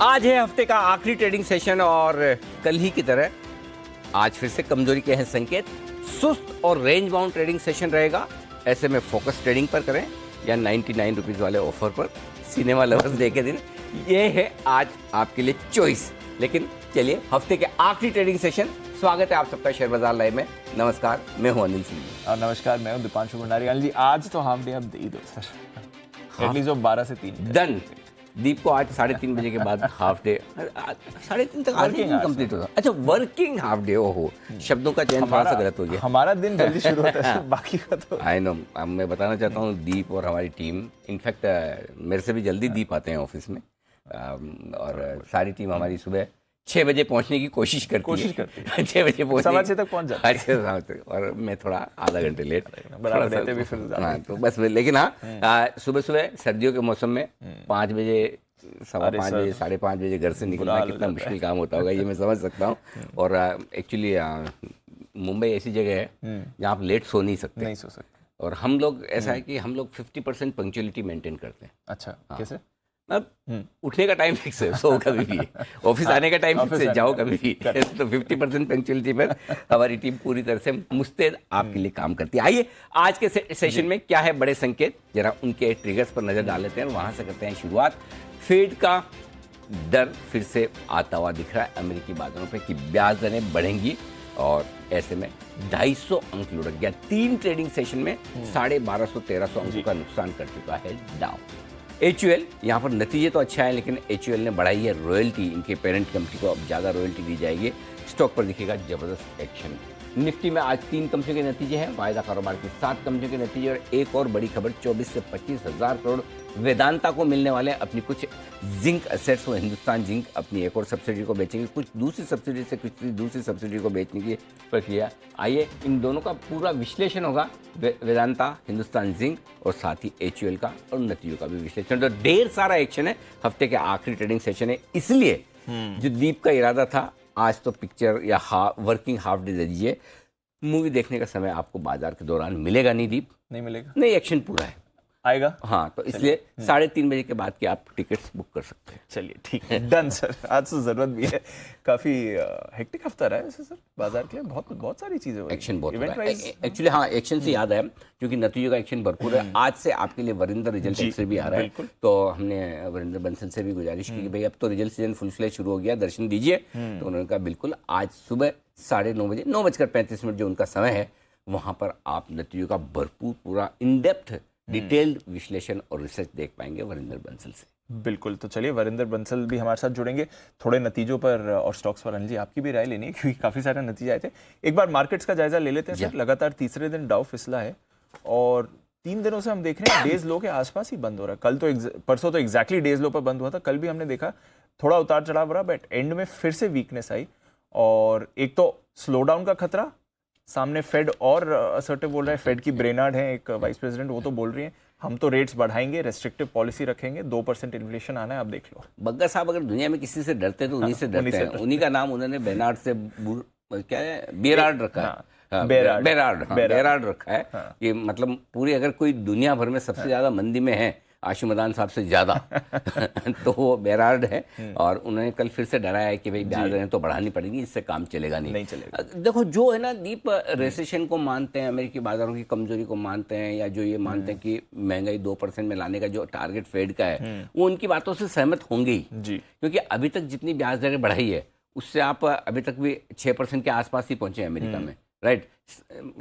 आज है हफ्ते का आखिरी ट्रेडिंग सेशन और कल ही की तरह आज फिर से कमजोरी के हैं संकेत। सुस्त और रेंज बाउंड ट्रेडिंग सेशन रहेगा। ऐसे में फोकस ट्रेडिंग पर करें या 99 रुपीज वाले ऑफर पर सिनेमा लवर्स डे के दिन। ये है आज आपके लिए चॉइस। लेकिन चलिए हफ्ते के आखिरी ट्रेडिंग सेशन, स्वागत है आप सबका शेयर बाजार लाइव में। नमस्कार, मैं हूं अनिल सिंह और नमस्कार, मैं हूं दीपांशु भंडारी। अनिल जी, आज तो हाफ डे आप दे ही दो सर, एटलीस्ट 12 से 3 डन। दीप को आज 3:30 बजे के बाद हाफ डे, 3:30 तक आज कंप्लीट होगा। अच्छा, वर्किंग हाफ डे। ओहो, शब्दों का चयन थोड़ा सा गलत हो गया। हमारा दिन जल्दी शुरू होता है, बाकी का तो आई नो। मैं बताना चाहता हूँ दीप और हमारी टीम, इनफैक्ट मेरे से भी जल्दी दीप आते हैं ऑफिस में, और सारी टीम हमारी सुबह 6 बजे पहुंचने की कोशिश करती है। 6 बजे पहुंच 6:15 तक पहुंच जाते हैं। और मैं थोड़ा आधा घंटे लेट भी फिर। हाँ, तो बस। लेकिन हाँ, सुबह सुबह सर्दियों के मौसम में 5 बजे, 5:15 बजे, 5:30 बजे घर से निकलना कितना मुश्किल काम होता होगा, ये मैं समझ सकता हूँ। और एक्चुअली मुंबई ऐसी जगह है जहाँ आप लेट सो नहीं सकते। और हम लोग ऐसा है कि हम लोग 50% पंक्चुअलिटी मेंटेन करते हैं। अच्छा, कैसे? अब उठने का टाइम फिक्स है, सो कभी भी, ऑफिस आने का टाइम फिक्स है, जाओ कभी भी। तो 50% पंक्चुअलिटी पर हमारी टीम पूरी तरह से मुस्तैद आपके लिए काम करती है। आइए आज के सेशन में क्या है बड़े संकेत, जरा उनके ट्रिगर्स पर नजर डाल लेते हैं और वहां से करते हैं शुरुआत। फेड का डर फिर से आता हुआ दिख रहा है अमेरिकी बाजारों पर कि ब्याज दरें बढ़ेंगी, और ऐसे में 250 अंक लुढ़क गया। 3 ट्रेडिंग सेशन में 1250-1300 अंकों का नुकसान कर चुका है डाउ। HUL, यहाँ पर नतीजे तो अच्छा है, लेकिन HUL ने बढ़ाई है रॉयल्टी। इनके पेरेंट कंपनी को अब ज़्यादा रॉयल्टी दी जाएगी। स्टॉक पर दिखेगा जबरदस्त एक्शन। निफ्टी में आज 3 कंपनियों के नतीजे हैं, वायदा कारोबार की 7 कंपनियों के नतीजे, और एक और बड़ी खबर 24 से 25 हज़ार करोड़ वेदांता को मिलने वाले अपनी कुछ जिंक एसेट्स। वो हिंदुस्तान जिंक अपनी एक और सब्सिडी को बेचेंगे, कुछ दूसरी सब्सिडी से कुछ दूसरी सब्सिडी को बेचने की प्रक्रिया। आइए इन दोनों का पूरा विश्लेषण होगा, वेदांता, हिंदुस्तान जिंक और साथ ही HUL का, और नतीजों का भी विश्लेषण। तो ढेर सारा एक्शन है, हफ्ते के आखिरी ट्रेडिंग सेशन है। इसलिए जो दीप का इरादा था आज तो पिक्चर या वर्किंग हाफ डे दे दीजिए। मूवी देखने का समय आपको बाजार के दौरान मिलेगा नहीं दीप? नहीं मिलेगा, नहीं, एक्शन पूरा है आएगा। हाँ, तो इसलिए 3:30 बजे के बाद की आप टिकट्स बुक कर सकते हैं। चलिए ठीक है, डन सर। आज तो जरूरत भी है, काफी हेक्टिक हफ्ता रहा है वैसे सर बाजार के लिए। बहुत सारी चीजें, एक्शन बहुत हो रहा है एक्चुअली। हाँ, एक्शन से याद है, क्योंकि नतीजों का एक्शन भरपूर है। आज से आपके लिए वरिंदर रिजल्ट एक्शन भी आ रहा है, तो हमने वरिंदर बंसल से भी गुजारिश की कि भाई अब तो रिजल्ट सीजन फुल फ्लेज शुरू हो गया, दर्शन दीजिए। तो उन्होंने कहा बिल्कुल, आज सुबह 9:30 बजे, 9:35 जो उनका समय है, वहां पर आप नतीजों का भरपूर पूरा इन डेप्थ डिटेल्ड विश्लेषण और रिसर्च देख पाएंगे वरिंदर बंसल से। बिल्कुल, तो चलिए वरिंदर बंसल भी हमारे साथ जुड़ेंगे थोड़े नतीजों पर और स्टॉक्स पर। अनिल जी, आपकी भी राय लेनी है, क्योंकि काफी सारे नतीजे आए थे। एक बार मार्केट्स का जायजा ले लेते हैं सर। लगातार तीसरे दिन डाउ फिसला है और 3 दिनों से हम देख रहे हैं डेज लो के आसपास ही बंद हो रहा है। कल तो परसों तो एग्जैक्टली डेज लो पर बंद हुआ था। कल भी हमने देखा थोड़ा उतार चढ़ाव रहा, बट एंड में फिर से वीकनेस आई। और एक तो स्लो डाउन का खतरा सामने, फेड और असर्टिव बोल रहा है। फेड की ब्रेनार्ड है एक वाइस प्रेसिडेंट, वो तो बोल रही है हम तो रेट्स बढ़ाएंगे, रेस्ट्रिक्टिव पॉलिसी रखेंगे, 2% इन्फ्लेशन आना है। अब देख लो, बग्गा साहब अगर दुनिया में किसी से डरते हैं तो उन्हीं से डरते हैं। उन्हीं का नाम उन्होंने बेनार्ड से क्या है, बेरार्ड रखा है। बेरार्ड रखा है कि मतलब पूरी, अगर कोई दुनिया भर में सबसे ज्यादा मंदी में है आशुमदान साहब से ज्यादा तो वो बेरार्ड है। और उन्होंने कल फिर से डराया है कि भाई ब्याज दरें तो बढ़ानी पड़ेगी, इससे काम चलेगा नहीं चलेगा। देखो, जो है ना दीप, रेसेशन को मानते हैं, अमेरिकी बाजारों की कमजोरी को मानते हैं, या जो ये मानते हैं कि महंगाई 2% में लाने का जो टारगेट फेड का है, वो उनकी बातों से सहमत होंगे ही जी। क्योंकि अभी तक जितनी ब्याज दरें बढ़ाई है उससे आप अभी तक भी 6% के आसपास ही पहुंचे अमेरिका में, राइट?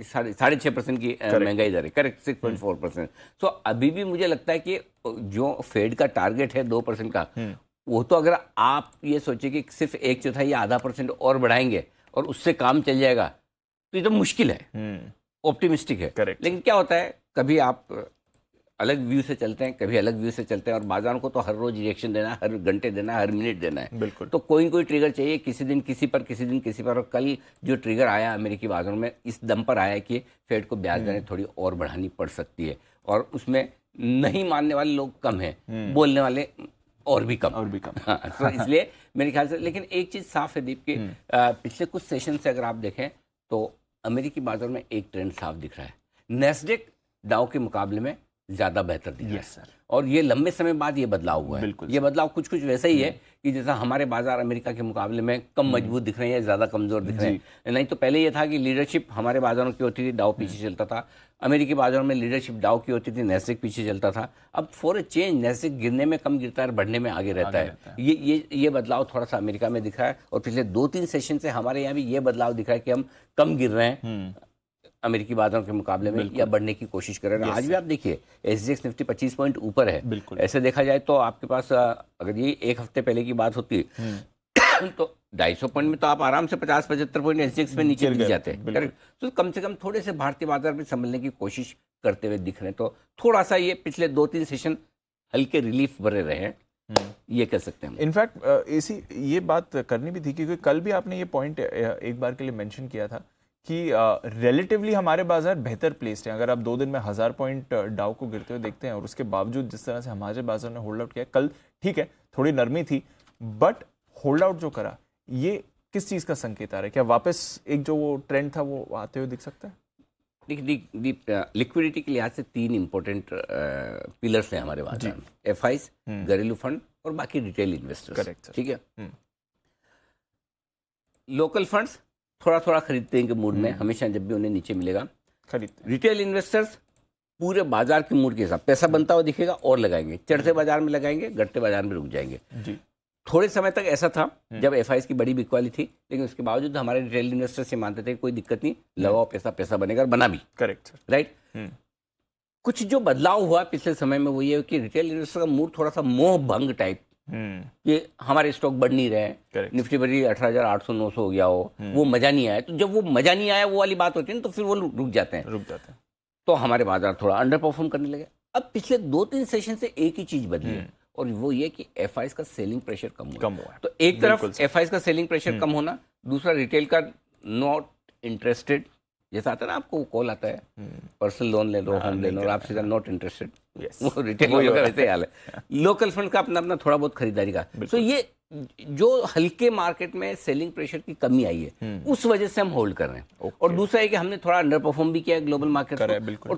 6.5% की महंगाई दर है, करेक्ट, 6.4%। तो अभी भी मुझे लगता है कि जो फेड का टारगेट है 2% का, वो तो अगर आप ये सोचे कि सिर्फ 1/4 या आधा % और बढ़ाएंगे और उससे काम चल जाएगा, तो ये तो मुश्किल है। ऑप्टिमिस्टिक है, करेक्ट। लेकिन क्या होता है, कभी आप अलग व्यू से चलते हैं, कभी अलग व्यू से चलते हैं, और बाजारों को तो हर रोज रिएक्शन देना है, हर घंटे देना है, हर मिनट देना है। बिल्कुल। तो कोई न कोई ट्रिगर चाहिए, किसी दिन किसी पर, किसी दिन किसी पर। और कल जो ट्रिगर आया अमेरिकी बाजारों में, इस दम पर आया कि फेड को ब्याज दरें थोड़ी और बढ़ानी पड़ सकती है, और उसमें नहीं मानने वाले लोग कम हैं, बोलने वाले और भी कम। हाँ, तो इसलिए मेरे ख्याल से, लेकिन एक चीज साफ है दीप की, पिछले कुछ सेशन से अगर आप देखें तो अमेरिकी बाजार में एक ट्रेंड साफ दिख रहा है। नेस्डेक डाउ के मुकाबले में ज्यादा बेहतर दिख रहा है। सर। और ये लंबे समय बाद ये बदलाव हुआ है। बिल्कुल ये बदलाव कुछ कुछ वैसा ही है कि जैसा हमारे बाजार अमेरिका के मुकाबले में कम मजबूत दिख रहे हैं या ज्यादा कमजोर दिख रहे हैं। नहीं तो पहले ये था कि लीडरशिप हमारे बाजारों की होती थी, डाउ पीछे चलता था। अमेरिकी बाजारों में लीडरशिप डाउ की होती थी, नैस्डैक पीछे चलता था। अब फॉर ए चेंज नैस्डैक गिरने में कम गिरता है और बढ़ने में आगे रहता है। ये बदलाव थोड़ा सा अमेरिका में दिख रहा है और पिछले 2-3 सेशन से हमारे यहाँ भी ये बदलाव दिख रहा है कि हम कम गिर रहे हैं अमेरिकी बाजारों के मुकाबले में या बढ़ने की कोशिश कर रहे हैं। आज भी आप देखिए SGX निफ्टी 25 पॉइंट ऊपर है। ऐसे देखा जाए तो आपके पास अगर ये एक हफ्ते पहले की बात होती तो 250 पॉइंट में तो आप आराम से 50-75 पॉइंट SGX में नीचे गिर जाते हैं। करेक्ट। तो कम से कम थोड़े से भारतीय बाजार में संभलने की कोशिश करते हुए दिख रहे हैं। तो थोड़ा सा ये पिछले 2-3 सेशन हल्के रिलीफ भरे रहे हैं, ये कह सकते हैं। इनफैक्ट इसी ये बात करनी भी थी क्योंकि कल भी आपने ये पॉइंट एक बार के लिए मेंशन किया था कि रिलेटिवली हमारे बाजार बेहतर प्लेस्ड हैं। अगर आप 2 दिन में 1000 पॉइंट डाउ को गिरते हुए देखते हैं और उसके बावजूद जिस तरह से हमारे बाजार ने होल्ड आउट किया, कल ठीक है थोड़ी नरमी थी बट होल्ड आउट जो करा, ये किस चीज का संकेत आ रहा है? क्या वापस एक जो वो ट्रेंड था वो आते हुए दिख सकता है? लिक्विडिटी के लिहाज से 3 इंपॉर्टेंट पिलर्स हैं हमारे बाजार में, FIs, घरेलू फंड और बाकी रिटेल इन्वेस्टर्स। करेक्ट। ठीक है। लोकल फंड्स थोड़ा थोड़ा खरीदते हैं के मूड में, हमेशा जब भी उन्हें नीचे मिलेगा खरीदते। रिटेल इन्वेस्टर्स पूरे बाजार के मूड के हिसाब, पैसा बनता हुआ दिखेगा और लगाएंगे, चढ़ते बाजार में लगाएंगे, घटते बाजार में रुक जाएंगे जी। थोड़े समय तक ऐसा था जब FIs की बड़ी बिकवाली थी, लेकिन उसके बावजूद हमारे रिटेल इन्वेस्टर्स ये मानते थे कोई दिक्कत नहीं, लगाओ पैसा, पैसा बनेगा और बना भी। Correct right. कुछ जो बदलाव हुआ पिछले समय में वो ये कि रिटेल इन्वेस्टर का मूड थोड़ा सा मोह भंग टाइप, कि हमारे स्टॉक बढ़ नहीं रहे, निफ्टी बढ़ी 18,800-900 हो गया हो, वो मजा नहीं आया। तो जब वो मजा नहीं आया वो वाली बात होती है ना, तो फिर वो रुक जाते हैं। तो हमारे बाजार थोड़ा अंडर परफॉर्म करने लगे। अब पिछले 2-3 सेशन से एक ही चीज बदली है और वो ये कि FIs का सेलिंग प्रेशर कम हुआ। तो एक तरफ FIs का सेलिंग प्रेशर कम होना, दूसरा रिटेल का नॉट इंटरेस्टेड, जैसा आता है ना आपको कॉल आता है पर्सनल लोन ले लो, होम ले लो और आप सीधा नॉट इंटरेस्टेड, वो रिटेल वालों का वैसे ही हाल है। लोकल फंड का अपना अपना थोड़ा बहुत खरीदारी का। तो ये जो हल्के मार्केट में सेलिंग प्रेशर की कमी आई है उस वजह से हम होल्ड कर रहे हैं। और दूसरा है कि हमने थोड़ा अंडर परफॉर्म भी किया है ग्लोबल मार्केट को, और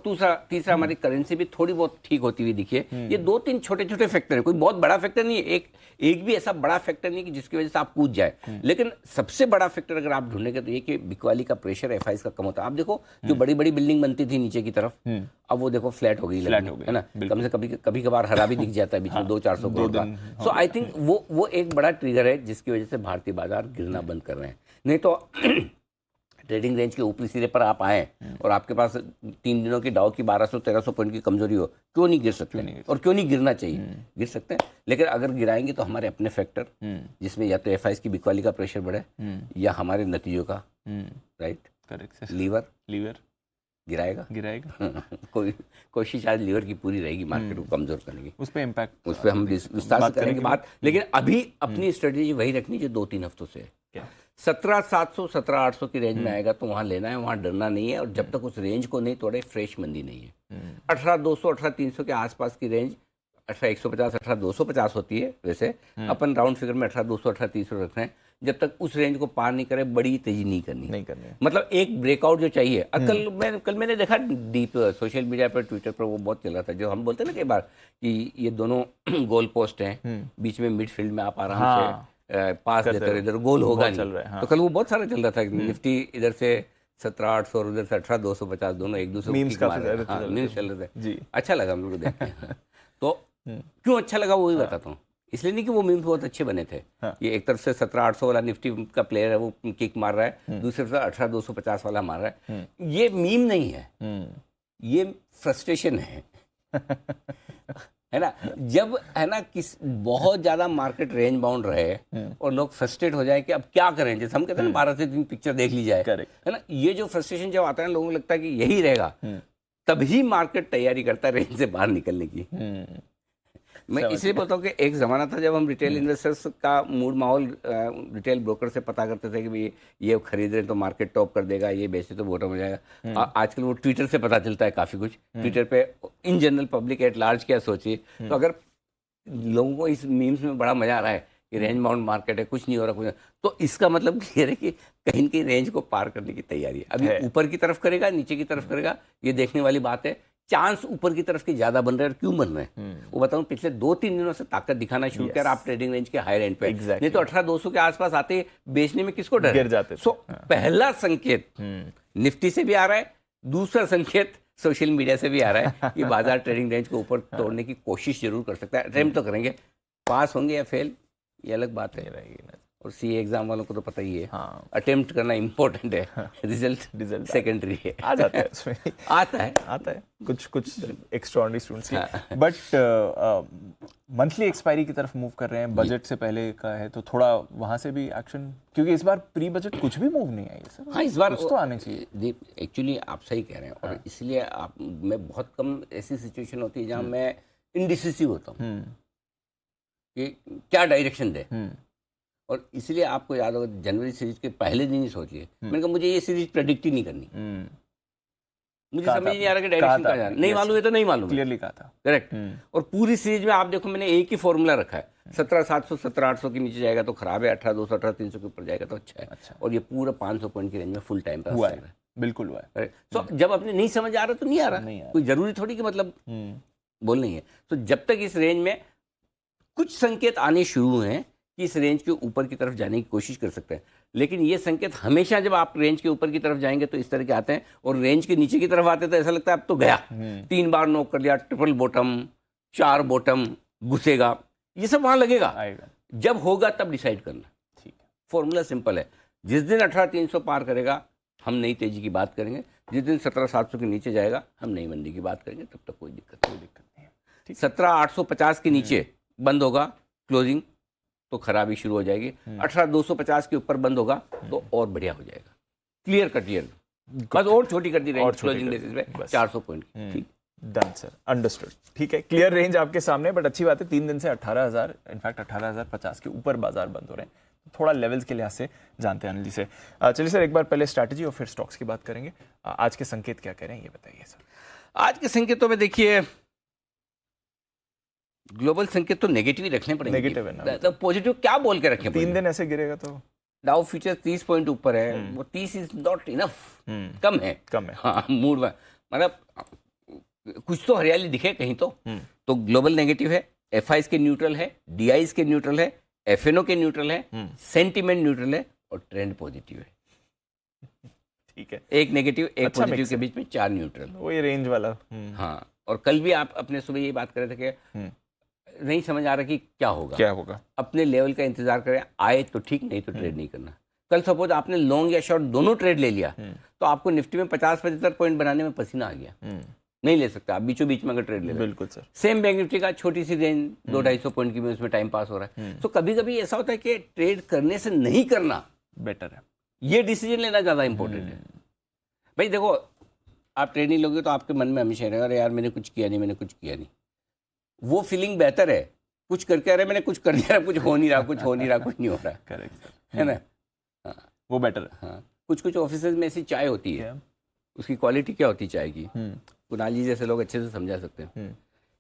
तीसरा हमारी करेंसी भी थोड़ी बहुत ठीक होती हुई दिखी है। ये 2-3 छोटे छोटे फैक्टर है, कोई बहुत बड़ा फैक्टर नहीं है, एक भी ऐसा बड़ा फैक्टर नहीं कि जिसकी वजह से आप कूद जाए। लेकिन सबसे बड़ा फैक्टर अगर आप ढूंढेंगे तो ये कि बिकवाली का प्रेशर FIs का कम होता है। आप देखो जो बड़ी बड़ी बिल्डिंग बनती थी नीचे की तरफ, अब वो देखो फ्लैट हो गई है ना, कम से कभी कभार हरा भी दिख जाता है बीच में 200-400 करोड़ का। सो आई थिंक वो एक बड़ा ट्रिगर है जिसकी वजह से भारतीय बाजार गिरना बंद कर रहे हैं। नहीं तो ट्रेडिंग रेंज के ऊपरी सिरे पर आप आए और आपके पास 3 दिनों की डाउ की 1200-1300 पॉइंट की कमजोरी हो, क्यों नहीं गिर सकते? और क्यों नहीं गिरना चाहिए? गिर सकते हैं, लेकिन अगर गिराएंगे तो हमारे अपने फैक्टर, जिसमें या तो FIs की बिकवाली का प्रेशर बढ़े या हमारे नतीजों का, राइट, करेक्ट, लीवर गिराएगा कोई कोशिश आज लीवर की पूरी रहेगी मार्केट को कमजोर करने की। उस पे इम्पैक्ट, उस पे हम विस्तार से करेंगे बात, लेकिन अभी अपनी स्ट्रेटेजी वही रखनी जो 2-3 हफ्तों से है। 17,700 17,800 की रेंज में आएगा तो वहां लेना है, वहां डरना नहीं है। और जब तक उस रेंज को नहीं तोड़े फ्रेश मंदी नहीं है। 18,200 18,300 के आसपास की रेंज 18,150 18,250 होती है वैसे, अपन राउंड फिगर में 18,200 18,300 रख रहे हैं। जब तक उस रेंज को पार नहीं करे बड़ी तेजी नहीं करनी। मतलब एक ब्रेकआउट जो चाहिए। कल मैंने देखा डीप सोशल मीडिया पर, ट्विटर पर वो बहुत चल रहा था, जो हम बोलते हैं ना कई बार कि ये दोनों गोल पोस्ट हैं, बीच में मिडफील्ड में आप आराम से पास देते रहे, इधर गोल होगा नहीं। तो कल वो बहुत सारा चल रहा था, निफ्टी इधर से 17,800 और उधर से 18,250, दोनों एक दूसरे को किक मार रहे थे, मीम्स चल रहे थे। अच्छा लगा हम लोग देख के। तो क्यों अच्छा लगा वो ही बताता हूँ। इसलिए नहीं कि वो मीम्स बहुत अच्छे बने थे। ये एक तरफ से 17,800 वाला निफ्टी का प्लेयर है, वो किक मार रहा है, दूसरी तरफ से 18,250 वाला मार रहा है। ये मीम नहीं है, ये फ्रस्ट्रेशन है है ना। जब है ना किस बहुत ज्यादा मार्केट रेंज बाउंड रहे और लोग फ्रस्ट्रेट हो जाए कि अब क्या करें, जैसे हम कहते हैं ना 12 से 3 पिक्चर देख ली जाए, है ना। ये जो फ्रस्ट्रेशन जब आता है लोगों को लगता है कि यही रहेगा, तभी मार्केट तैयारी करता है रेंज से बाहर निकलने की। मैं इसलिए बोलता हूँ कि एक ज़माना था जब हम रिटेल इन्वेस्टर्स का मूड माहौल रिटेल ब्रोकर से पता करते थे कि भाई ये खरीद रहे तो मार्केट टॉप कर देगा, ये बेचे तो बॉटम हो जाएगा। आजकल वो ट्विटर से पता चलता है काफ़ी कुछ। ट्विटर पे in general public at large क्या सोचिए। तो अगर लोगों को इस मीम्स में बड़ा मजा आ रहा है कि रेंज बाउंड मार्केट है, कुछ नहीं हो रहा, कुछ नहीं, तो इसका मतलब क्लियर है कि कहीं की रेंज को पार करने की तैयारी है। अभी ऊपर की तरफ करेगा, नीचे की तरफ करेगा, ये देखने वाली बात है चांस ऊपर की तरफ के ज्यादा बन रहे हैं। और क्यों बन रहे हैं वो बताऊं, पिछले 2-3 दिनों से ताकत दिखाना शुरू किया आप ट्रेडिंग रेंज के हायर एंड पे। नहीं तो 18,200 के आसपास आते बेचने में किसको डर गिर जाते। पहला संकेत निफ्टी से भी आ रहा है, दूसरा संकेत सोशल मीडिया से भी आ रहा है कि बाजार ट्रेडिंग रेंज को ऊपर तोड़ने की कोशिश जरूर कर सकता है। अटेम्प्ट तो करेंगे, पास होंगे या फेल ये अलग बात है रहेगी ना। और सीए एग्जाम वालों को तो पता ही है, अटेम्प्ट करना इंपॉर्टेंट है, रिजल्ट सेकेंडरी है। आ जाता है उसमें आता है कुछ extraordinary students. But monthly expiry की तरफ मूव कर रहे हैं, बजट से पहले का है तो थोड़ा वहां से भी एक्शन, क्योंकि इस बार प्री बजट कुछ भी मूव नहीं आई सर। हाँ, इस बार कुछ तो आने चाहिए। एक्चुअली आप सही कह रहे हैं, और इसलिए मैं बहुत कम ऐसी सिचुएशन होती है जहां मैं इंडिसिसिव होता हूँ कि क्या डायरेक्शन दे। और इसलिए आपको याद होगा जनवरी सीरीज के पहले दिन ही सोचिए, मैंने कहा मुझे ये सीरीज प्रेडिक्ट ही नहीं करनी। मुझे समझ नहीं आ रहा कि डायरेक्शन क्या जाना, नहीं मालूम है तो नहीं मालूम, क्लियरली कहा था। करेक्ट। और पूरी सीरीज में आप देखो मैंने एक ही फॉर्मूला रखा है, 17,700 17,800 के नीचे जाएगा तो खराब है, 18,200 18,300 के ऊपर जाएगा तो अच्छा है। और ये पूरा 500 पॉइंट की रेंज में फुल टाइम हुआ है, बिल्कुल हुआ है। तो जब अपने नहीं समझ आ रहा तो नहीं आ रहा, कोई जरूरी थोड़ी कि मतलब बोल नहीं है। तो जब तक इस रेंज में कुछ संकेत आने शुरू हैं कि इस रेंज के ऊपर की तरफ जाने की कोशिश कर सकते हैं, लेकिन ये संकेत हमेशा जब आप रेंज के ऊपर की तरफ जाएंगे तो इस तरह के आते हैं, और रेंज के नीचे की तरफ आते तो ऐसा लगता है अब तो गया, 3 बार नॉक कर लिया, ट्रिपल बॉटम, 4 बॉटम, घुसेगा, ये सब वहां लगेगा। जब होगा तब डिसाइड करना। ठीक है, फॉर्मूला सिंपल है, जिस दिन 18,300 पार करेगा हम नई तेजी की बात करेंगे, जिस दिन 17,700 के नीचे जाएगा हम नई मंदी की बात करेंगे, तब तक कोई दिक्कत नहीं है। 17,850 के नीचे बंद होगा क्लोजिंग तो खराबी शुरू हो जाएगी, 18,250 के ऊपर बंद होगा तो और बढ़िया हो जाएगा। क्लियर कटियर, बस और छोटी कर दी रेंज क्लोजिंग बेसिस पे 400 पॉइंट। ठीक, डन सर, अंडरस्टूड। ठीक है, क्लियर रेंज आपके सामने, बट अच्छी बात है 3 दिन से 18,000 इनफैक्ट 18,050 के ऊपर बाजार बंद हो रहे हैं। थोड़ा लेवल्स के लिहाज से जानते हैं अनिल जी से। चलिए सर, एक बार पहले स्ट्रैटेजी और फिर स्टॉक्स की बात करेंगे। आज के संकेत क्या कह रहे हैं ये बताइए सर। आज के संकेतों में देखिए ग्लोबल संकेत तो नेगेटिव ही रखने पड़ेंगे, नेगेटिव है ना, तो पॉजिटिव क्या बोल के रखें? 3 दिन ऐसे गिरेगा तो डाउ फ्यूचर 30 पॉइंट ऊपर है, वो 30 इज नॉट इनफ, कम है। हाँ, मूड में मतलब कुछ तो हरियाली दिखे कहीं तो ग्लोबल नेगेटिव है, एफआईज के न्यूट्रल है, डीआईज के न्यूट्रल है, एफएनओ के न्यूट्रल है, सेंटीमेंट न्यूट्रल है और ट्रेंड पॉजिटिव है। ठीक है, एक नेगेटिव एक अच्छा पॉजिटिव के बीच में 4 न्यूट्रल, वही रेंज वाला। हाँ, और कल भी आप अपने सुबह ये बात कर रहे थे कि नहीं समझ आ रहा कि क्या होगा, अपने लेवल का इंतजार करें, आए तो ठीक, नहीं तो ट्रेड नहीं करना। कल सपोज आपने लॉन्ग या शॉर्ट दोनों ट्रेड ले लिया तो आपको निफ्टी में 50-75 पॉइंट बनाने में पसीना आ गया, नहीं ले सकता आप बीचों बीच में अगर ट्रेड ले। बिल्कुल सर, सेम बैंक निफ्टी का छोटी सी रेंज 200-250 पॉइंट की में उसमें टाइम पास हो रहा है। तो कभी कभी ऐसा होता है कि ट्रेड करने से नहीं करना बेटर है, ये डिसीजन लेना ज्यादा इंपॉर्टेंट है। भाई देखो, आप ट्रेड नहीं लोगे तो आपके मन में हमेशा रहेगा अरे यार मैंने कुछ किया नहीं, वो फीलिंग बेहतर है कुछ करके अरे मैंने कुछ कर दिया, कुछ हो नहीं रहा, कुछ नहीं हो रहा। करेक्ट सर, है ना, वो बेटर है। हाँ, कुछ ऑफिस में ऐसी चाय होती है, उसकी क्वालिटी क्या होती है चाय की, कुणाल जी जैसे लोग अच्छे से समझा सकते हैं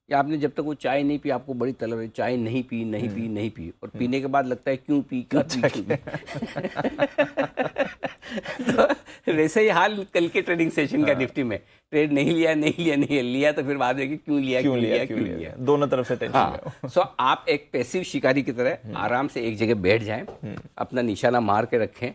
कि आपने जब तक वो चाय नहीं पी आपको बड़ी तलब है, चाय नहीं पी और पीने के बाद लगता है क्यों पी, तो वैसे ही हाल कल के ट्रेडिंग सेशन का निफ्टी में, ट्रेड नहीं लिया तो फिर बाद में क्यों लिया, दोनों तरफ से टेंशन। हाँ, सो आप एक पैसिव शिकारी की तरह आराम से एक जगह बैठ जाएं, अपना निशाना मार के रखें,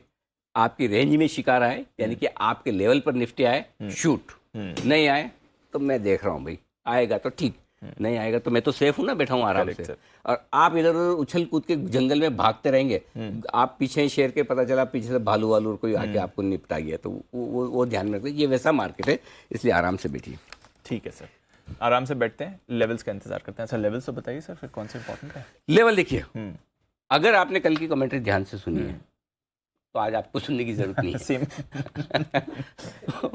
आपकी रेंज में शिकार आए यानी कि आपके लेवल पर निफ्टी आए, शूट, नहीं आए तो मैं देख रहा हूँ भाई, आएगा तो ठीक, नहीं आएगा तो मैं तो सेफ हूं ना, बैठा हूं आराम से। और आप इधर उधर उछल कूद के जंगल में भागते रहेंगे, आप पीछे शेर के पता चला पीछे से भालू वालू कोई आके आपको निपटा गया, तो वो ध्यान में रखिए, ये वैसा मार्केट है इसलिए आराम से बैठिए। ठीक है सर, आराम से बैठते हैं, लेवल्स का इंतजार करते हैं। अच्छा, लेवल्स तो बताइए सर, फिर कौन से इंपॉर्टेंट है? लेवल देखिए, अगर आपने कल की कमेंट्री ध्यान से सुनी है तो आज आपको सुनने की जरूरत नहीं है। सेम।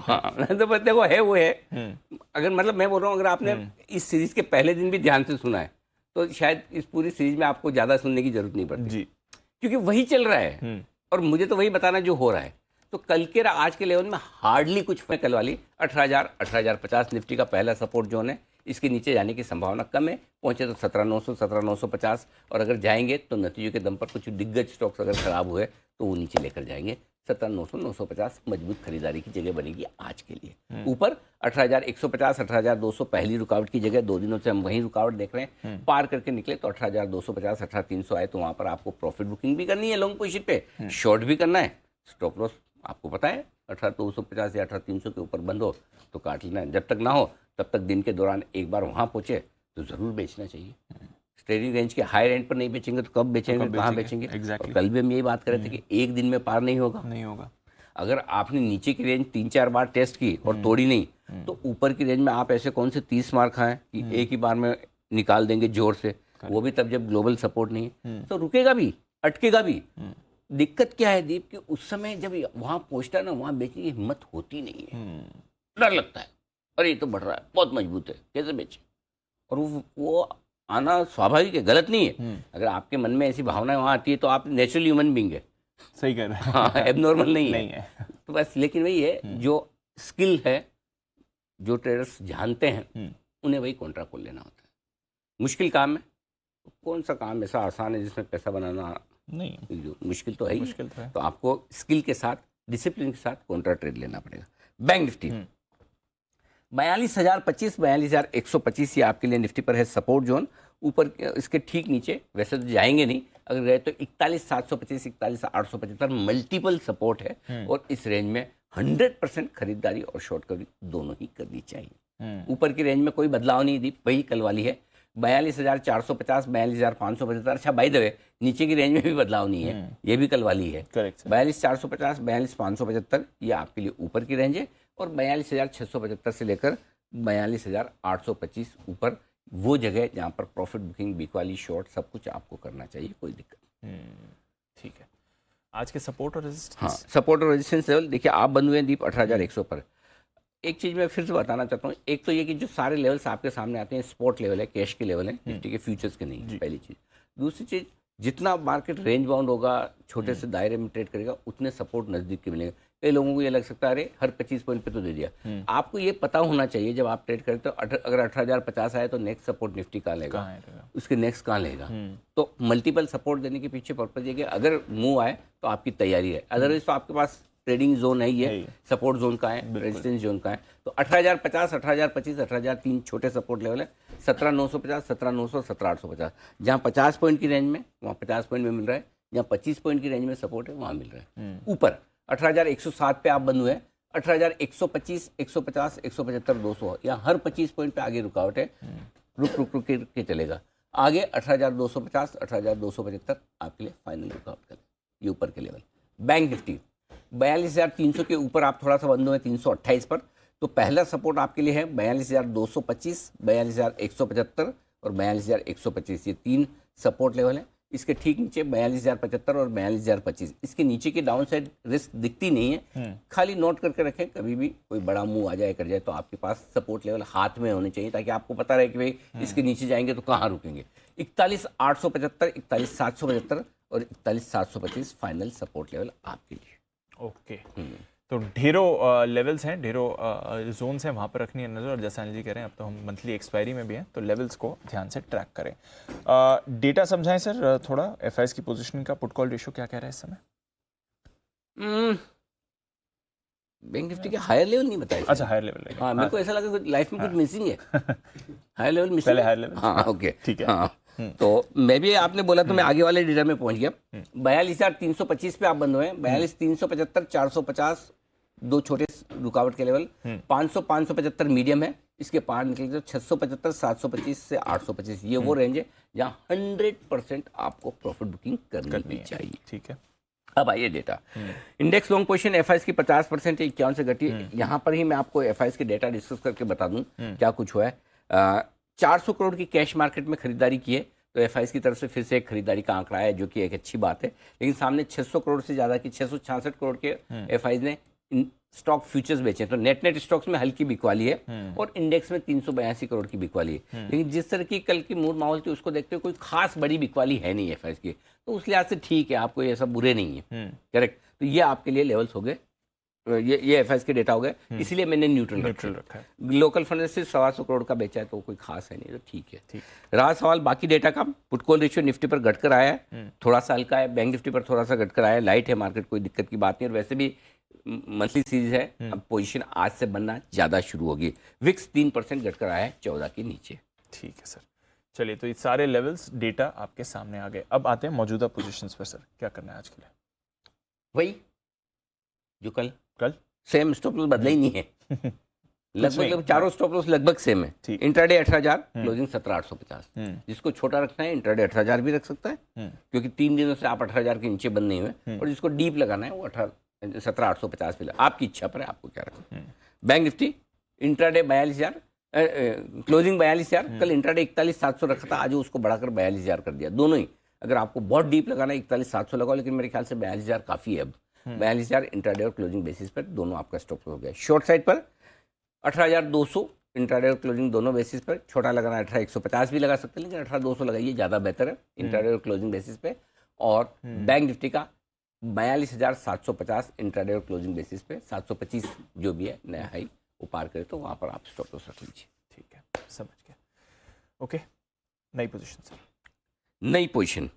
हाँ, तो बस देखो है वो है। अगर मतलब मैं बोल रहा हूँ अगर आपने इस सीरीज के पहले दिन भी ध्यान से सुना है तो शायद इस पूरी सीरीज में आपको ज्यादा सुनने की जरूरत नहीं पड़ती जी, क्योंकि वही चल रहा है और मुझे तो वही बताना जो हो रहा है। तो कल के आज के लेवल में हार्डली कुछ कल वाली 18,000-18,050 निफ्टी का पहला सपोर्ट जोन है, इसके नीचे जाने की संभावना कम है, पहुंचे तो 17,900-17,950, और अगर जाएंगे तो नतीजों के दम पर कुछ दिग्गज स्टॉक्स अगर खराब हुए तो वो नीचे लेकर जाएंगे, 17,900 950 मजबूत खरीदारी की जगह बनेगी आज के लिए। ऊपर 18,150 18,200 पहली रुकावट की जगह, 2 दिनों से हम वही रुकावट देख रहे हैं। पार करके निकले तो 18,250 18,300 आए तो वहां पर आपको प्रॉफिट बुकिंग भी करनी है लॉन्ग पोजीशन पे, शॉर्ट भी करना है। स्टॉप लॉस आपको पता है 18,250 या 18,300 के ऊपर बंद हो तो काट लेना है, जब तक ना हो तब तक दिन के दौरान एक बार वहां पहुंचे तो जरूर बेचना चाहिए। ट्रेडिंग रेंज के हाई रेंज पर नहीं बेचेंगे तो कब बेचेंगे, कहाँ बेचेंगे? Exactly. कल भी हम यही बात कर रहे थे कि एक दिन में पार नहीं होगा। अगर आपने नीचे की रेंज 3-4 बार टेस्ट की और तोड़ी नहीं तो ऊपर की रेंज में आप ऐसे कौन से 30 मार खाएं कि एक ही बार में निकाल देंगे जोर से, वो भी तब जब ग्लोबल सपोर्ट नहीं है। तो रुकेगा भी, अटकेगा भी। दिक्कत क्या है दीप कि उस समय जब वहां पहुंचता है ना, वहां बेचने की हिम्मत होती नहीं है, डर लगता है, अरे ये तो बढ़ रहा है, बहुत मजबूत है, कैसे बेचे? और वो आना स्वाभाविक है, गलत नहीं है। अगर आपके मन में ऐसी भावना वहां आती है तो आप नेचुरल ह्यूमन बीइंग है, सही कह रहे हैं। हाँ, एबनॉर्मल नहीं है। तो बस, लेकिन वही है जो स्किल है, जो ट्रेडर्स जानते हैं उन्हें वही कॉन्ट्रा खोल लेना होता है। मुश्किल काम है, कौन सा काम ऐसा आसान है जिसमें पैसा बनाना नहीं, मुश्किल तो है ही। तो आपको स्किल के साथ, डिसिप्लिन के साथ कॉन्ट्रा ट्रेड लेना पड़ेगा। बैंक निफ्टी 42,025 42,125 ये आपके लिए निफ्टी पर है सपोर्ट जोन। ऊपर इसके ठीक नीचे वैसे तो जाएंगे नहीं, अगर गए तो 41,725 41,875 मल्टीपल सपोर्ट है और इस रेंज में 100% खरीदारी और शॉर्ट कवरिंग दोनों ही करनी चाहिए। ऊपर की रेंज में कोई बदलाव नहीं दी, वही कल वाली है 42,450 42,575। अच्छा बाय द वे, नीचे की रेंज में भी बदलाव नहीं है, ये भी कल वाली है। 42,450 42,575 ये आपके लिए ऊपर की रेंज है और 42,675 से लेकर 42,825 ऊपर वो जगह जहां पर प्रॉफिट बुकिंग, वीक वाली, शॉर्ट सब कुछ आपको करना चाहिए, कोई दिक्कत नहीं। ठीक है, आज के सपोर्ट और रेजिस्टेंस। हाँ, सपोर्ट और रेजिस्टेंस लेवल देखिए आप बंद हुए हैं दीप 18,100 पर। एक चीज मैं फिर से बताना चाहता हूँ, एक तो ये कि जो सारे लेवल्स आपके सामने आते हैं स्पॉट लेवल है, कैश के लेवल है, निफ्टी के फ्यूचर्स के नहीं, पहली चीज। दूसरी चीज, जितना मार्केट रेंज बाउंड होगा, छोटे से दायरे में ट्रेड करेगा, उतने सपोर्ट नजदीक के मिलेंगे। कई लोगों को ये लग सकता है अरे हर 25 पॉइंट पे तो दे दिया। आपको ये पता होना चाहिए जब आप ट्रेड करते हो, अगर 18,050 आए तो नेक्स्ट सपोर्ट निफ्टी कहाँ लेगा, उसके नेक्स्ट कहाँ लेगा। तो मल्टीपल सपोर्ट देने के पीछे पर्पज ये कि अगर मूव आए तो आपकी तैयारी है, अदरवाइज तो आपके पास ट्रेडिंग जोन है, ये सपोर्ट जोन का है, रेजिस्टेंस जोन का है। तो 18,050 18,025 18,003 छोटे सपोर्ट लेवल है, 17,950 17,900 17,850। जहाँ 50 पॉइंट की रेंज में वहाँ 50 पॉइंट में मिल रहा है, जहाँ 25 पॉइंट की रेंज में सपोर्ट है वहाँ मिल रहा है। ऊपर 18,107 पे आप बंद हुए, 18,125 150 175 200, यहाँ हर 25 पॉइंट पे आगे रुकावट है, रुक के चलेगा। आगे 18,250 18,275 आपके लिए फाइनल रुकावट कर, ये ऊपर के लेवल। बैंक निफ्टी 42,300 के ऊपर आप थोड़ा सा बंद हुए 328 पर, तो पहला सपोर्ट आपके लिए है 42,225 42,175 और 42,125, ये 3 सपोर्ट लेवल है। इसके ठीक नीचे 42,075 और 42,025, इसके नीचे की डाउन साइड रिस्क दिखती नहीं है, खाली नोट करके रखें, कभी भी कोई बड़ा मूव आ जाए कर जाए तो आपके पास सपोर्ट लेवल हाथ में होने चाहिए, ताकि आपको पता रहे कि भाई इसके नीचे जाएंगे तो कहाँ रुकेंगे। 41,875 41,775 और 41,725 फाइनल सपोर्ट लेवल आपके लिए। ओके, तो ढेरों लेवल्स हैं, ढेरों जोन्स हैं, वहाँ पर रखनी है नज़र। और जैसा अनिल जी कह रहे हैं, अब तो हम मंथली एक्सपायरी में भी हैं, तो लेवल्स को ध्यान से ट्रैक करें। डेटा समझाएं सर थोड़ा, एफआईएस की पोजीशनिंग का, पुट कॉल रेशियो क्या कह रहा है इस समय? बैंक निफ्टी के हायर लेवल नहीं बताया। अच्छा, हायर लेवल। हाँ, मेरे को ऐसा लगा कि लाइफ में कुछ मिसिंग है। हायर लेवल मिसिंग, पहले हायर लेवल। हाँ ओके, ठीक है। हाँ, तो मैं भी, आपने बोला तो मैं आगे वाले डेटा में पहुंच गया। 42,325 पे आप बंद हुए, 42,375 450 दो छोटे रुकावट के लेवल, 500 575 मीडियम है, इसके पार निकले तो 675 725 से 825, ये वो रेंज है जहां 100% आपको प्रॉफिट बुकिंग करनी चाहिए। ठीक है, अब आइए data. Index long position FIS की 50% 51 से घटी। यहाँ पर ही मैं आपको एफआईएस के डेटा डिस्कस करके बता दूं क्या कुछ हुआ है। 400 करोड़ की कैश मार्केट में खरीदारी की है, तो एफआईएस की तरफ से फिर से एक खरीदारी का आंकड़ा है, जो कि एक अच्छी बात है। लेकिन सामने 600 करोड़ से ज्यादा की 666 करोड़ के एफआईएस ने स्टॉक फ्यूचर्स बेचे, तो नेट स्टॉक्स में हल्की बिकवाली है और इंडेक्स में 382 करोड़ की बिकवाली है। लेकिन जिस तरह की कल की मूड माहौल थी उसको देखते हुए कोई खास बड़ी बिकवाली है नहीं एफआईएस की, तो उस लिहाज से ठीक है, आपको ये सब बुरे नहीं है, करेक्ट। तो ये आपके लिए लेवल्स हो गए ये एफआईएस के डेटा हो गए, इसीलिए मैंने न्यूट्रल रखा है। लोकल फंड से 125 करोड़ का बेचा है तो कोई खास है नहीं, तो ठीक है। रहा सवाल बाकी डेटा का, पुट कॉल रेशियो निफ्टी पर घटकर आया है, थोड़ा सा हल्का है, बैंक निफ्टी पर थोड़ा सा घटकर आया है, लाइट है मार्केट, कोई दिक्कत की बात नहीं। और वैसे भी मंथली सीरीज है, अब पोजीशन आज से बनना ज्यादा शुरू होगी। विक्स 3% घटकर आया है 14 के नीचे। ठीक है सर, चलिए तो ये सारे लेवल्स डेटा आपके सामने आ गए। अब आते हैं मौजूदा पोजीशंस पर। सर क्या करना है आज के लिए? वही जो कल सेम स्टॉप लॉस बदला ही नहीं है। लगभग चारों स्टॉप लॉस लगभग सेम है। Intraday 18,000, closing 17,850। जिसको छोटा रखना है इंट्राडे 18,000 भी रख सकता है, क्योंकि 3 दिनों से आप 18,000 के नीचे बंद नहीं हुए। और जिसको डीप लगाना है वो 17,850 पे, आपकी इच्छा पर है आपको क्या रखना है। बैंक निफ्टी इंट्राडे 42,000, क्लोजिंग 42,000, कल इंट्राडे 41,700 रखा था, आज उसको बढ़ाकर 42,000 कर दिया। दोनों ही अगर आपको बहुत डीप लगाना है 41,700 लगाओ, लेकिन मेरे ख्याल से 42,000 काफी है। अब 42,000 इंट्राडे और क्लोजिंग बेसिस पर दोनों आपका स्टॉप हो गया। शॉर्ट साइड पर 18,200 इंट्राडे और क्लोजिंग दोनों बेसिस पर, छोटा लगाना 18,150 भी लगा सकते हैं, लेकिन 18,200 लगाइए, ज़्यादा बेहतर है इंट्राडे और क्लोजिंग बेसिस पे। और बैंक निफ्टी का 42,750 इंट्राडे और क्लोजिंग बेसिस पे, 725 जो भी है नया हाई वो पार करे तो वहाँ पर आप स्टॉप लॉस रख लीजिए। ठीक है, समझ गया। ओके, नई पोजीशन सर। नई पोजीशन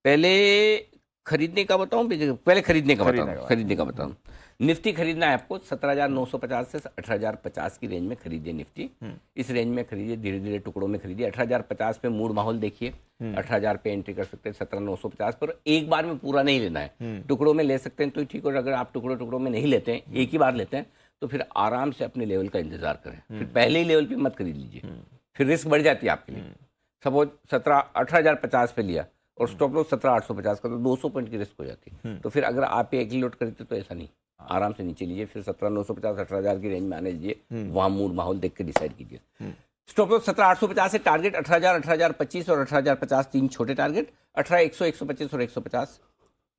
पहले खरीदने का बताऊं, पहले खरीदने का बताऊं। निफ्टी खरीदना है आपको 17,950 से 18,050 की रेंज में खरीदिए निफ्टी। इस रेंज में खरीदिए, धीरे धीरे टुकड़ों में खरीदिए। 18,050 पे मूड माहौल देखिए, 18,000 पे एंट्री कर सकते हैं। 17,950 पर एक बार में पूरा नहीं लेना है, टुकड़ों में ले सकते हैं तो ठीक। और अगर आप टुकड़ों में नहीं लेते हैं, एक ही बार लेते हैं, तो फिर आराम से अपने लेवल का इंतजार करें। फिर पहले ही लेवल पे मत खरीद लीजिए, फिर रिस्क बढ़ जाती है आपके लिए। सपोज 18,050 पे लिया और स्टॉप लॉस 17,850 का, तो 200 पॉइंट की रिस्क हो जाती है। तो फिर अगर आप एक ही लोट खरीदते तो ऐसा नहीं, आराम से नीचे लीजिए, फिर 17,950 18,000 की रेंज में आने दीजिए, वहां मूड माहौल देख के डिसाइड कीजिए। स्टॉप लॉस 17,850 से टारगेट 18,000, 18,025 और 18,050 तीन छोटे टारगेट, 18,100, 125 और 150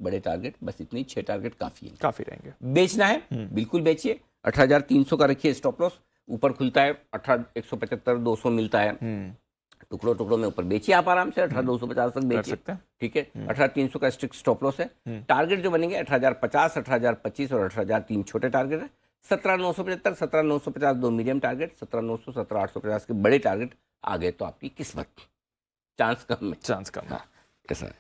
बड़े टारगेट। बस इतनी 6 टारगेट काफी रहेंगे। बेचना है बिल्कुल बेचिए, 18,300 का रखिए स्टॉप लॉस। ऊपर खुलता है 18,175, 200 मिलता है, टुकड़ों में ऊपर बेचिए आप आराम से, 18,250 तक बेचिए, ठीक है। 18,300 का स्ट्रिक्ट स्टॉप लॉस है। टारगेट जो बनेंगे 18,050, 18,025 और 18,000 तीन छोटे टारगेट है। 17,975, 17,950 दो मीडियम टारगेट, 17,900, 17,850 के बड़े टारगेट आ गए तो आपकी किस्मत, चांस कम है। हाँ, ऐसा है।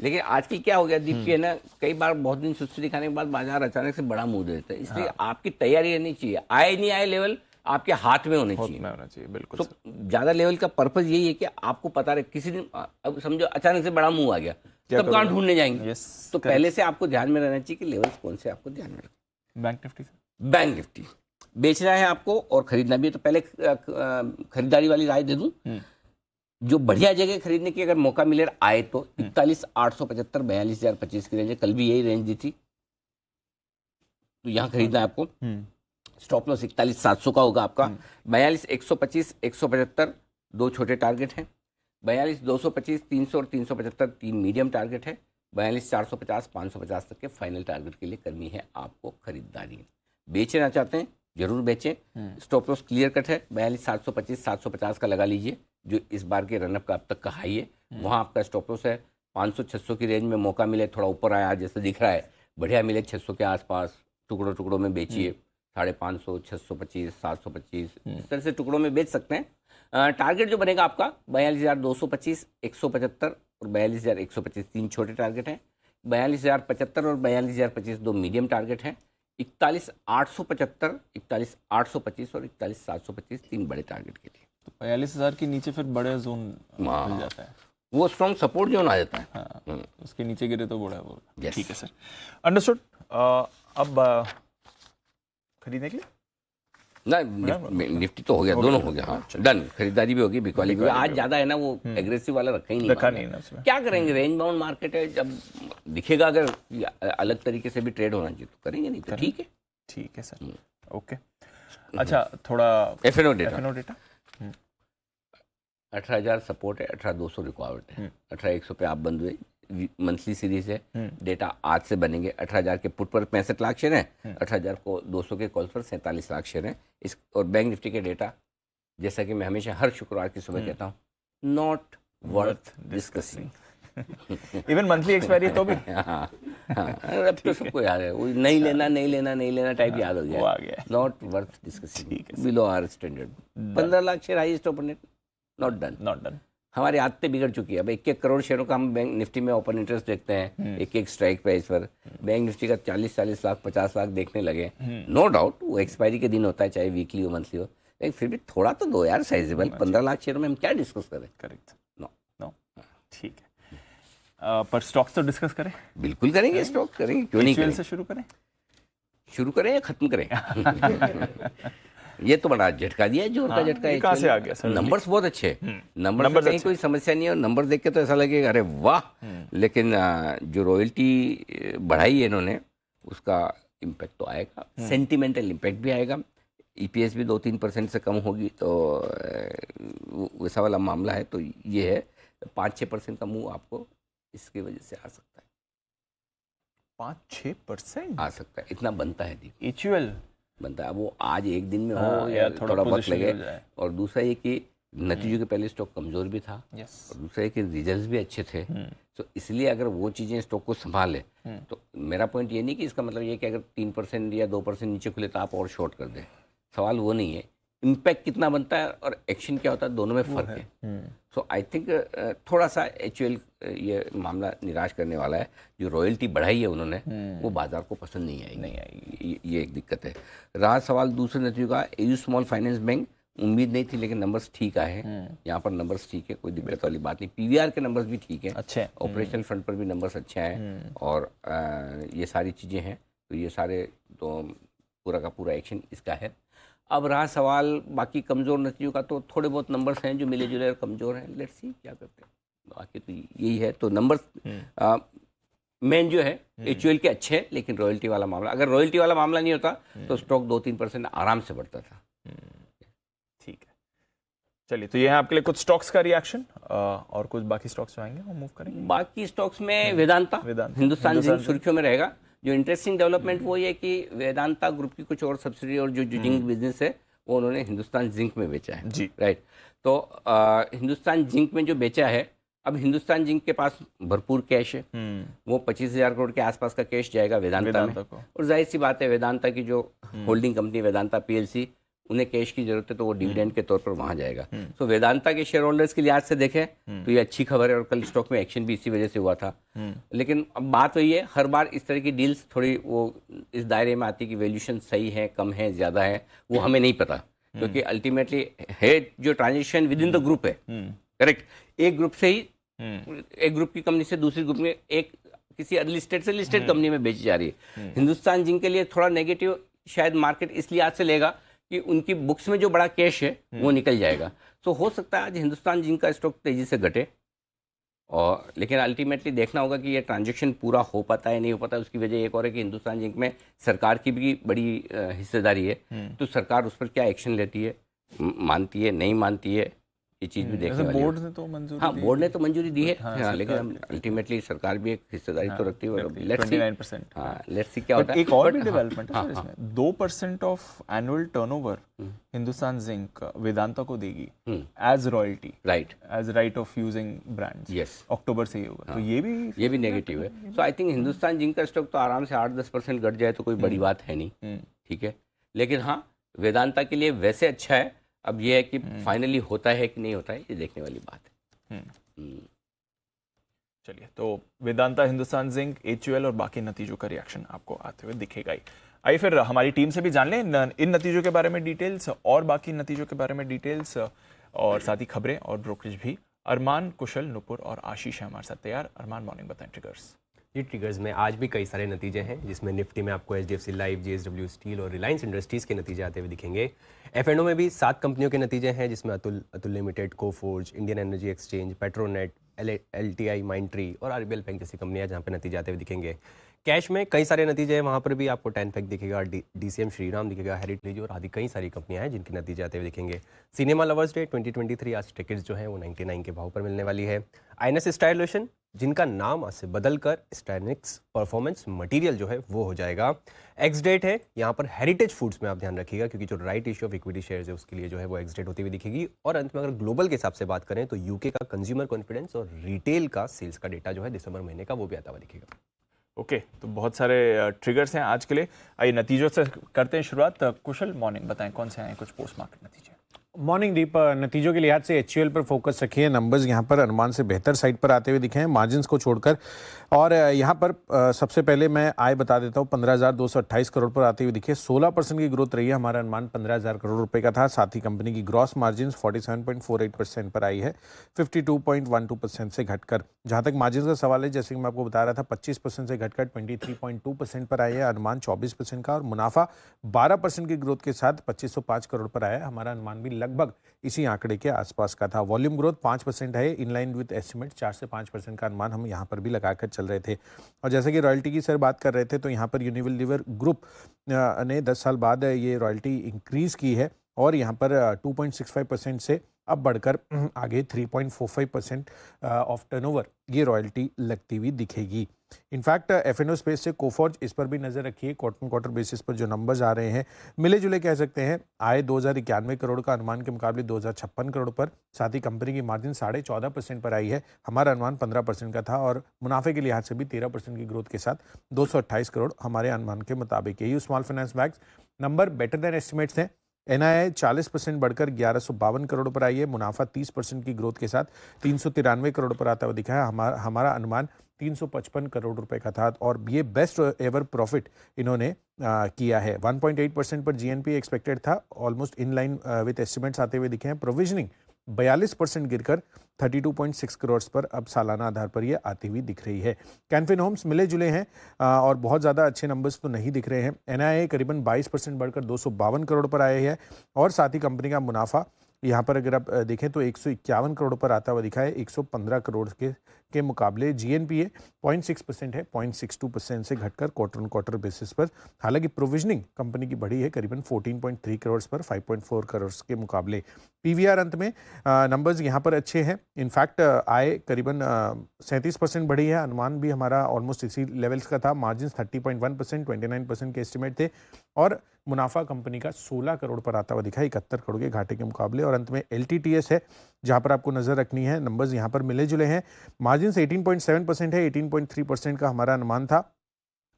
लेकिन आज की क्या हो गया दीप है ना, कई बार बहुत दिन सुस्ती दिखाने के बाद बाजार अचानक से बड़ा मूव देता है, इसलिए आपकी तैयारी रहनी चाहिए। आए नहीं आए लेवल आपके हाथ में होने चाहिए। बिल्कुल। तो ज्यादा लेवल का पर्पज यही है कि आपको पता रहे, किसी दिन अब समझो अचानक से बड़ा मूव आ गया, तब कहाँ ढूंढने जाएंगे? तो पहले से आपको ध्यान में रहना चाहिए कि लेवल्स कौन से आपको ध्यान में रखना। बैंक निफ्टी बेचना है आपको और खरीदना भी है, तो पहले खरीदारी वाली राय दे दूं, जो बढ़िया जगह खरीदने की अगर मौका मिले आए तो 41,875, 42,025 की रेंज है, कल भी यही रेंज दी थी, तो यहाँ खरीदना है आपको। स्टॉप लॉस 41,700 का होगा आपका। 42,125, 175 दो छोटे टारगेट हैं। 42,225, 300 और 375 तीन मीडियम टारगेट है। 42,450, 550 तक के फाइनल टारगेट के लिए करनी है आपको खरीदारी। बेचना चाहते हैं जरूर बेचें, स्टॉप लॉस क्लियर कट है। 42,725, 750 का लगा लीजिए, जो इस बार के रनअप का अब तक का हाई है, वहाँ आपका स्टॉप लॉस है। 500-600 की रेंज में मौका मिले, थोड़ा ऊपर आया जैसे दिख रहा है, बढ़िया मिले 600 के आसपास, टुकड़ों में बेचिए। 550, 625, 725 इस तरह से टुकड़ों में बेच सकते हैं। टारगेट जो बनेगा आपका 42,225, 175 और 42,125 तीन छोटे टारगेट हैं। 42,075 और 42,025 दो मीडियम टारगेट हैं। 41,875, 41,825 और 41,725 तीन बड़े टारगेट के लिए। तो 42,000 के नीचे फिर बड़े जोन मिल जाता है, वो स्ट्रॉन्ग सपोर्ट जोन आ जाता है। हाँ, उसके नीचे गिरे तो बड़ा वो। ठीक है सर, अंडरस्टूड। अब खरीदने के लिए ना निफ्टी तो हो गया, दोनों हो गया। हाँ, डन, खरीदारी भी होगी, बिकवाली भी। आज ज्यादा है ना, वो एग्रेसिव वाला रखा ही नहीं ना उसमें। क्या करेंगे, रेंज बाउंड मार्केट है, जब दिखेगा अगर अलग तरीके से भी ट्रेड होना चाहिए तो करेंगे, नहीं तो ठीक है सर। ओके, अच्छा थोड़ा एफएनओ डेटा 18,000 सपोर्ट है, 18,200 रिक्वायर्ड है। 18,100 पे आप बंद हुए, मंथली सीरीज है, डेटा आज से बनेंगे। 18,000 के पुट पर 65 लाख शेयर हैं, 18,000 को 200 के कॉल पर 47 लाख शेयर हैं। इस और बैंक निफ्टी के डेटा, जैसा कि मैं हमेशा हर शुक्रवार की सुबह कहता हूँ, not worth discussing. Even monthly expiry तो भी हाँ, अब तो सबको याद है, वो नहीं लेना टाइप याद हो वो आ गया। गया। Not worth discussing, below our standard. 15 lakh share highest open interest, not done. हमारी आदतें बिगड़ चुकी है। अब 1-1 करोड़ शेयरों का हम बैंक निफ्टी में ओपन इंटरेस्ट देखते हैं, एक स्ट्राइक प्राइस पर। बैंक निफ्टी का 40-40 लाख 50 लाख देखने लगे। नो डाउट वो एक्सपायरी के दिन होता है, चाहे वीकली हो मंथली हो, लेकिन फिर भी थोड़ा तो दो यार साइजेबल। 15 लाख शेयरों में हम क्या डिस्कस करें? करेक्ट। नो, ठीक है। पर स्टॉक्स तो डिस्कस करें, बिल्कुल करेंगे, स्टॉक करेंगे, क्यों नहीं करेंगे। से शुरू करें या खत्म करें? ये तो बड़ा झटका दिया है, जोर का झटका है। कहाँ से आ गया सर? नंबर्स बहुत अच्छे हैं, नंबर कहीं कोई समस्या नहीं है, और नंबर देख के तो ऐसा लगेगा अरे वाह। लेकिन जो रॉयल्टी बढ़ाई है इन्होंने, उसका इम्पैक्ट तो आएगा, सेंटिमेंटल इम्पैक्ट भी आएगा। ईपीएस भी 2-3% से कम होगी, तो वैसा वाला मामला है। तो ये है 5-6% का मूव आपको इसकी वजह से आ सकता है। 5-6% आ सकता है, इतना बनता है। देखिए एचयूएल बनता है, वो आज एक दिन में हो या थोड़ा वक्त लगे। और दूसरा ये कि नतीजों के पहले स्टॉक कमजोर भी था, और दूसरा ये कि रिजल्ट्स भी अच्छे थे। तो इसलिए अगर वो चीज़ें स्टॉक को संभाले, तो मेरा पॉइंट ये नहीं कि इसका मतलब ये कि अगर 3% या 2% नीचे खुले तो आप और शॉर्ट कर दें। सवाल वो नहीं है, इम्पैक्ट कितना बनता है और एक्शन क्या होता है, दोनों में फ़र्क है। सो आई थिंक थोड़ा सा एचयूएल ये मामला निराश करने वाला है। जो रॉयल्टी बढ़ाई है उन्होंने, वो बाजार को पसंद नहीं आएगी। ये एक दिक्कत है। रहा सवाल दूसरे नतीजों का, एयू स्मॉल फाइनेंस बैंक, उम्मीद नहीं थी लेकिन नंबर्स ठीक आए हैं। यहाँ पर नंबर्स ठीक है, कोई दिक्कत वाली बात नहीं। पीवीआर के नंबर्स भी ठीक है, अच्छे। ऑपरेशनल फ्रंट पर भी नंबर्स अच्छे आए, और ये सारी चीज़ें हैं। तो ये सारे तो पूरा का पूरा एक्शन इसका है। अब रहा सवाल बाकी कमज़ोर नतीजों का, तो थोड़े बहुत नंबर्स हैं जो मिले जुले और कमज़ोर हैं। लेट्स सी क्या करते हैं, बाकी तो यही है। तो नंबर्स मेन जो है एचयूएल के अच्छे हैं, लेकिन रॉयल्टी वाला मामला, अगर रॉयल्टी वाला मामला नहीं होता तो स्टॉक 2-3% आराम से बढ़ता था। ठीक है, चलिए, तो ये है आपके लिए कुछ स्टॉक्स का रिएक्शन। और कुछ बाकी स्टॉक्स जो आएंगे वो मूव करेंगे। बाकी स्टॉक्स में वेदांता, हिंदुस्तान जिंक सुर्खियों में रहेगा। जो इंटरेस्टिंग डेवलपमेंट वो ये कि वेदांता ग्रुप की कुछ और सब्सिडी और जो जिंक बिजनेस है वो उन्होंने हिंदुस्तान जिंक में बेचा है जी, राइट। तो हिंदुस्तान जिंक में जो बेचा है, अब हिंदुस्तान जिंक के पास भरपूर कैश है, वो 25,000 करोड़ के आसपास का कैश जाएगा वेदांता में। और जाहिर सी बात है, वेदांता की जो होल्डिंग कंपनी वेदांता पीएलसी, उन्हें कैश की जरूरत है, तो वो डिविडेंड के तौर पर वहां जाएगा। तो वेदांता के शेयर होल्डर्स के लिहाज से देखें तो ये अच्छी खबर है, और कल स्टॉक में एक्शन भी इसी वजह से हुआ था। लेकिन अब बात वही है, हर बार इस तरह की डील्स थोड़ी वो इस दायरे में आती कि वैल्यूएशन सही है, कम है, ज़्यादा है, वो हमें नहीं पता, क्योंकि अल्टीमेटली है जो transaction with in the group है, करेक्ट। एक ग्रुप से ही, एक ग्रुप की कंपनी से दूसरी ग्रुप में, एक किसी अनलिस्टेड से लिस्टेड कंपनी में बेची जा रही है। हिंदुस्तान जिंक के लिए थोड़ा नेगेटिव शायद मार्केट इसलिए आज से लेगा कि उनकी बुक्स में जो बड़ा कैश है वो निकल जाएगा। तो हो सकता है आज हिंदुस्तान जिंक का स्टॉक तेजी से घटे, और लेकिन अल्टीमेटली देखना होगा कि ये ट्रांजैक्शन पूरा हो पाता है नहीं हो पाता। उसकी वजह एक और है कि हिंदुस्तान जिंक में सरकार की भी बड़ी हिस्सेदारी है, तो सरकार उस पर क्या एक्शन लेती है, मानती है नहीं मानती है, ये चीज भी देखने वाली है। बोर्ड ने तो मंजूरी, हाँ बोर्ड ने तो मंजूरी दी है, हाँ, लेकिन अल्टीमेटली सरकार भी एक हिस्सेदारी तो रखती है। Let's see 29%। हाँ, लेट्स सी क्या होता है। एक और भी डेवलपमेंट है इसमें, 2% of annual turnover Hindustan Zinc Vedanta को देगी as royalty, right, as right of using brands. Yes, अक्टूबर से ही होगा। तो ये भी नेगेटिव है। So I think Hindustan Zinc का स्टॉक तो आराम से 8-10% घट जाए तो कोई बड़ी बात है नहीं, ठीक है। लेकिन हाँ, वेदांता के लिए वैसे अच्छा है। अब ये है कि फाइनली होता है कि नहीं होता है, ये देखने वाली बात है। चलिए, तो वेदांता, हिंदुस्तान जिंक, एचयूएल और बाकी नतीजों का रिएक्शन आपको आते हुए दिखेगा ही। आइए फिर हमारी टीम से भी जान लें इन नतीजों के बारे में डिटेल्स, और बाकी नतीजों के बारे में डिटेल्स, और साथ ही खबरें और ब्रोकरेज भी। अरमान, कुशल, नुपुर और आशीष है हमारे साथ तैयार। अरमान, मॉर्निंग, बताएं ट्रिगर्स। ये ट्रिगर्स में आज भी कई सारे नतीजे हैं, जिसमें निफ्टी में आपको एचडीएफसी लाइफ, जेएसडब्ल्यू स्टील और रिलायंस इंडस्ट्रीज़ के नतीजे आते हुए दिखेंगे। एफएनओ में भी 7 कंपनियों के नतीजे हैं, जिसमें Atul limited, Coforge, Indian energy exchange, Petronet, LTI, माइंट्री और आरबीएल बैंक जैसी कंपनियां जहां पे नतीजे आते हुए दिखेंगे। कैश में कई सारे नतीजे हैं, वहां पर भी आपको टैनफेक दिखेगा, डीसीएम श्रीराम दिखेगा, हेरिटेज और आदि कई सारी कंपनियां हैं जिनके नतीजे आते हुए दिखेंगे। सिनेमा लवर्स डे 2023, आज टिकट्स जो है वो 99 के भाव पर मिलने वाली है। आईएनएस स्टाइलोशन, जिनका नाम आज से बदलकर स्टाइनिक्स परफॉर्मेंस मटेरियल जो है वो हो जाएगा। एक्स डेट है यहाँ पर हेरिटेज फूड्स में, आप ध्यान रखिएगा, क्योंकि जो right issue of equity shares है उसके लिए जो है वो एक्स डेट होती हुई दिखेगी। और अंत में अगर ग्लोबल के हिसाब से बात करें तो यूके का कंज्यूमर कॉन्फिडेंस और रिटेल का सेल्स का डेटा जो है दिसंबर महीने का, वो भी आता हुआ दिखेगा। ओके, तो बहुत सारे ट्रिगर्स हैं आज के लिए। आइए नतीजों से करते हैं शुरुआत। कुशल, मॉर्निंग बताएं कौन से आए कुछ पोस्ट मार्केट नतीजे। मॉर्निंग डीप नतीजों के लिहाज से एचयूएल पर फोकस रखिए। नंबर्स यहाँ पर अनुमान से बेहतर साइड पर आते हुए दिखे हैं मार्जिन्स को छोड़कर। और यहाँ पर सबसे पहले मैं आय बता देता हूँ, 15,228 करोड़ पर आते हुए दिखे। 16% की ग्रोथ रही है। हमारा अनुमान 15,000 करोड़ रुपए का था। साथ ही कंपनी की ग्रॉस मार्जिन 47.48% पर आई है, 52.12% से घटकर। जहाँ तक मार्जिन का सवाल है, जैसे कि मैं आपको बता रहा था, 25% से घटकर 23.2% पर आई है। अनुमान 24% का। और मुनाफा 12% की ग्रोथ के साथ 2505 करोड़ पर आया। हमारा अनुमान भी लगभग इसी आंकड़े के आसपास का था। वॉल्यूम ग्रोथ 5% है, इन लाइन विद एस्टिमेट। 4 से 5% का अनुमान हम यहाँ पर भी लगाकर चल रहे थे। और जैसे कि रॉयल्टी की सर बात कर रहे थे, तो यहाँ पर यूनिलीवर ग्रुप ने 10 साल बाद ये रॉयल्टी इंक्रीज की है और यहाँ पर 2.65% से अब बढ़कर आगे 3.45% ऑफ टर्नओवर ये रॉयल्टी लगती हुई दिखेगी। इनफैक्ट एफएनओ स्पेस से कोफॉर्ज, इस पर भी नजर रखिए। क्वार्टर बेसिस पर जो नंबर्स आ रहे हैं मिले जुले कह सकते हैं। आय 2091 करोड़ का अनुमान के मुकाबले 2056 करोड़ पर। साथ ही कंपनी की मार्जिन 14.5% पर आई है। हमारा अनुमान 15% का था। और मुनाफे के लिहाज से भी 13% की ग्रोथ के साथ 228 करोड़ हमारे अनुमान के मुताबिक। यही small finance banks number better than estimates हैं। एनआईआई 40% बढ़कर 1152 करोड़ पर आई है। मुनाफा 30% की ग्रोथ के साथ 393 करोड़ पर आता हुआ दिखा है। हमारा अनुमान 355 करोड़ रुपए का था। और ये बेस्ट एवर प्रॉफिट इन्होंने किया है। 1.8% पर जीएनपी एक्सपेक्टेड था, almost in line with estimates आते हुए दिखे हैं। प्रोविजनिंग 42% गिरकर 32.6 करोड़ पर अब सालाना आधार पर ये आती हुई दिख रही है। कैनफिन होम्स मिले जुले हैं और बहुत ज़्यादा अच्छे नंबर्स तो नहीं दिख रहे हैं। एनआईआई करीबन 22% बढ़कर 252 करोड़ पर आए हैं। और साथ ही कंपनी का मुनाफा यहाँ पर अगर आप देखें तो 151 करोड़ पर आता हुआ दिखा है। 115 करोड़ के मुकाबले जीएनपीए 0.6% है, 0.62% से घटकर क्वार्टर बेसिस पर। हालांकि प्रोविजनिंग कंपनी की बढ़ी है करीबन 14.3 करोड़ पर 5.4 करोड़ के मुकाबले। पीवीआर अंत में नंबर्स यहाँ पर अच्छे हैं। इनफैक्ट आय करीबन 37% बढ़ी है। अनुमान भी हमारा ऑलमोस्ट इसी लेवल्स का था। मार्जिन 30.1%, 29% के एस्टिमेट थे। और मुनाफा कंपनी का 16 करोड़ पर आता हुआ दिखा, 71 करोड़ के घाटे के मुकाबले। और अंत में एलटीटीएस है जहां पर आपको नजर रखनी है। नंबर्स यहां पर मिले जुले हैं। मार्जिन 18.7% है, 18.3% का हमारा अनुमान था।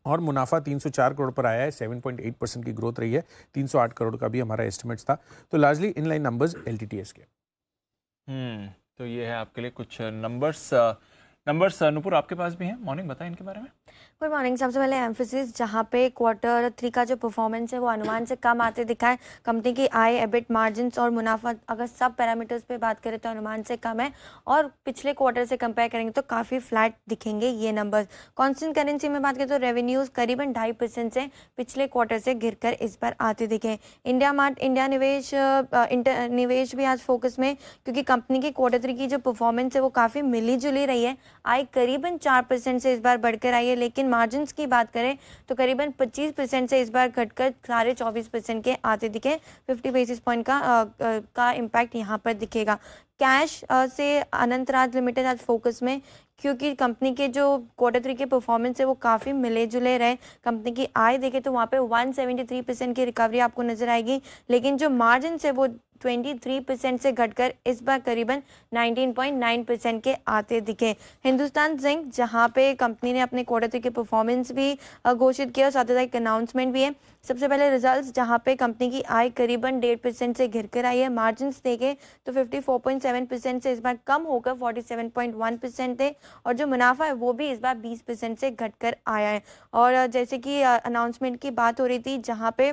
और मुनाफा 304 करोड़ पर आया है, 7.8% की ग्रोथ रही है। 308 करोड़ का भी हमारा एस्टिमेट्स था। तो largely in line numbers LTTS के। तो ये है आपके लिए कुछ नंबर्स। नूपुर आपके पास भी हैं, मॉर्निंग बताएं इनके बारे में। Good morning. सबसे पहले एम्फेसिस, जहां पे Q3 का जो परफॉर्मेंस है वो अनुमान से कम आते दिखा है। कंपनी की आय, एबिट मार्जिन्स और मुनाफा अगर सब पैरामीटर्स पे बात करें तो अनुमान से कम है। और पिछले क्वार्टर से कंपेयर करेंगे तो काफ़ी फ्लैट दिखेंगे ये नंबर्स। कॉन्स्टेंट करेंसी में बात करें तो रेवेन्यूज़ करीबन 2.5% से पिछले क्वार्टर से गिरकर इस बार आते दिखे। इंडिया मार्ट, इंडिया निवेश भी आज फोकस में, क्योंकि कंपनी की Q3 की जो परफॉर्मेंस है वो काफ़ी मिली जुली रही है। आय करीबन 4% से इस बार बढ़कर आई है, लेकिन मार्जिन्स की बात करें तो करीबन 25% से इस बार घटकर 24% के आते दिखे। 50 बेसिस पॉइंट का इम्पैक्ट यहाँ पर दिखेगा। कैश से अनंतराज लिमिटेड आज फोकस में, क्योंकि कंपनी के जो Q3 के परफॉर्मेंस है वो काफ़ी मिले जुले रहे। कंपनी की आय देखें तो वहाँ पे 173% की रिकवरी आपको नजर आएगी, लेकिन जो मार्जिन है वो 23% से घटकर इस बार करीबन 19.9% के आते दिखे। हिंदुस्तान जिंक, जहां पे कंपनी ने अपने Q3 के परफॉर्मेंस भी घोषित किया और साथ ही साथ एक अनाउंसमेंट भी है। सबसे पहले रिजल्ट्स, जहां पे कंपनी की आय करीबन 1.5% से घिरकर आई है। मार्जिन्स देखें तो 54.7% से इस बार कम होकर 47.1% थे। और जो मुनाफा है वो भी इस बार 20% से घटकर आया है। और जैसे कि अनाउंसमेंट की बात हो रही थी, जहाँ पे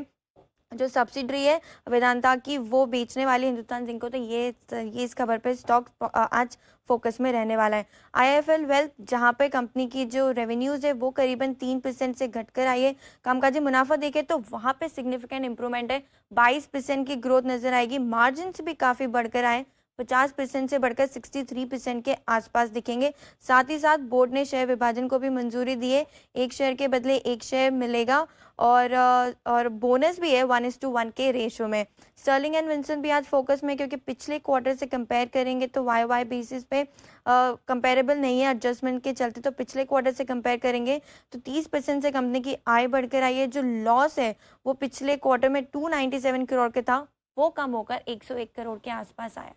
जो सब्सिडरी है वेदांता की वो बेचने वाली हिंदुस्तान जिंक को, तो ये इस खबर पे स्टॉक आज फोकस में रहने वाला है। आईआईएफएल वेल्थ, जहां पे कंपनी की जो रेवेन्यूज है वो करीबन 3% से घटकर आई है। कामकाजी मुनाफा देखें तो वहां पे सिग्निफिकेंट इंप्रूवमेंट है, 22% की ग्रोथ नजर आएगी। मार्जिन भी काफी बढ़कर आए, 50% से बढ़कर 63% के आसपास दिखेंगे। साथ ही साथ बोर्ड ने शेयर विभाजन को भी मंजूरी दी है, 1 शेयर के बदले 1 शेयर मिलेगा। और बोनस भी है 1:1 के रेशो में। स्टर्लिंग एंड विल्सन भी आज फोकस में, क्योंकि पिछले क्वार्टर से कंपेयर करेंगे तो वाई बेसिस पे कंपेरेबल नहीं है एडजस्टमेंट के चलते। तो पिछले क्वार्टर से कंपेयर करेंगे तो 30% से कंपनी की आय बढ़कर आई है। जो लॉस है वो पिछले क्वार्टर में 297 करोड़ के था, वो कम होकर 101 करोड़ के आसपास आया।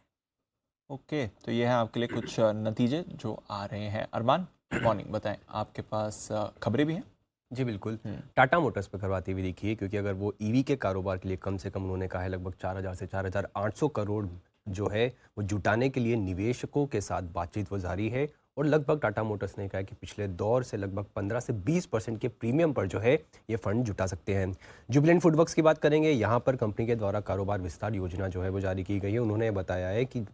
ओके, तो ये है आपके लिए कुछ नतीजे जो आ रहे हैं। अरमान। मॉर्निंग, बताएं आपके पास खबरें भी हैं? जी बिल्कुल, टाटा मोटर्स पे करवाती हुई दिखी है, क्योंकि अगर वो ईवी के कारोबार के लिए कम से कम उन्होंने कहा है लगभग 4000 से 4800 करोड़ जो है वो जुटाने के लिए निवेशकों के साथ बातचीत वो जारी है। और लगभग टाटा मोटर्स ने कहा है कि पिछले दौर से लगभग 15 से 20% के प्रीमियम पर जो है ये फंड जुटा सकते हैं। जुबिलेंट फूडवर्क्स की बात करेंगे, यहाँ पर कंपनी के द्वारा कारोबार विस्तार योजना जो है वो जारी की गई है। उन्होंने बताया है कि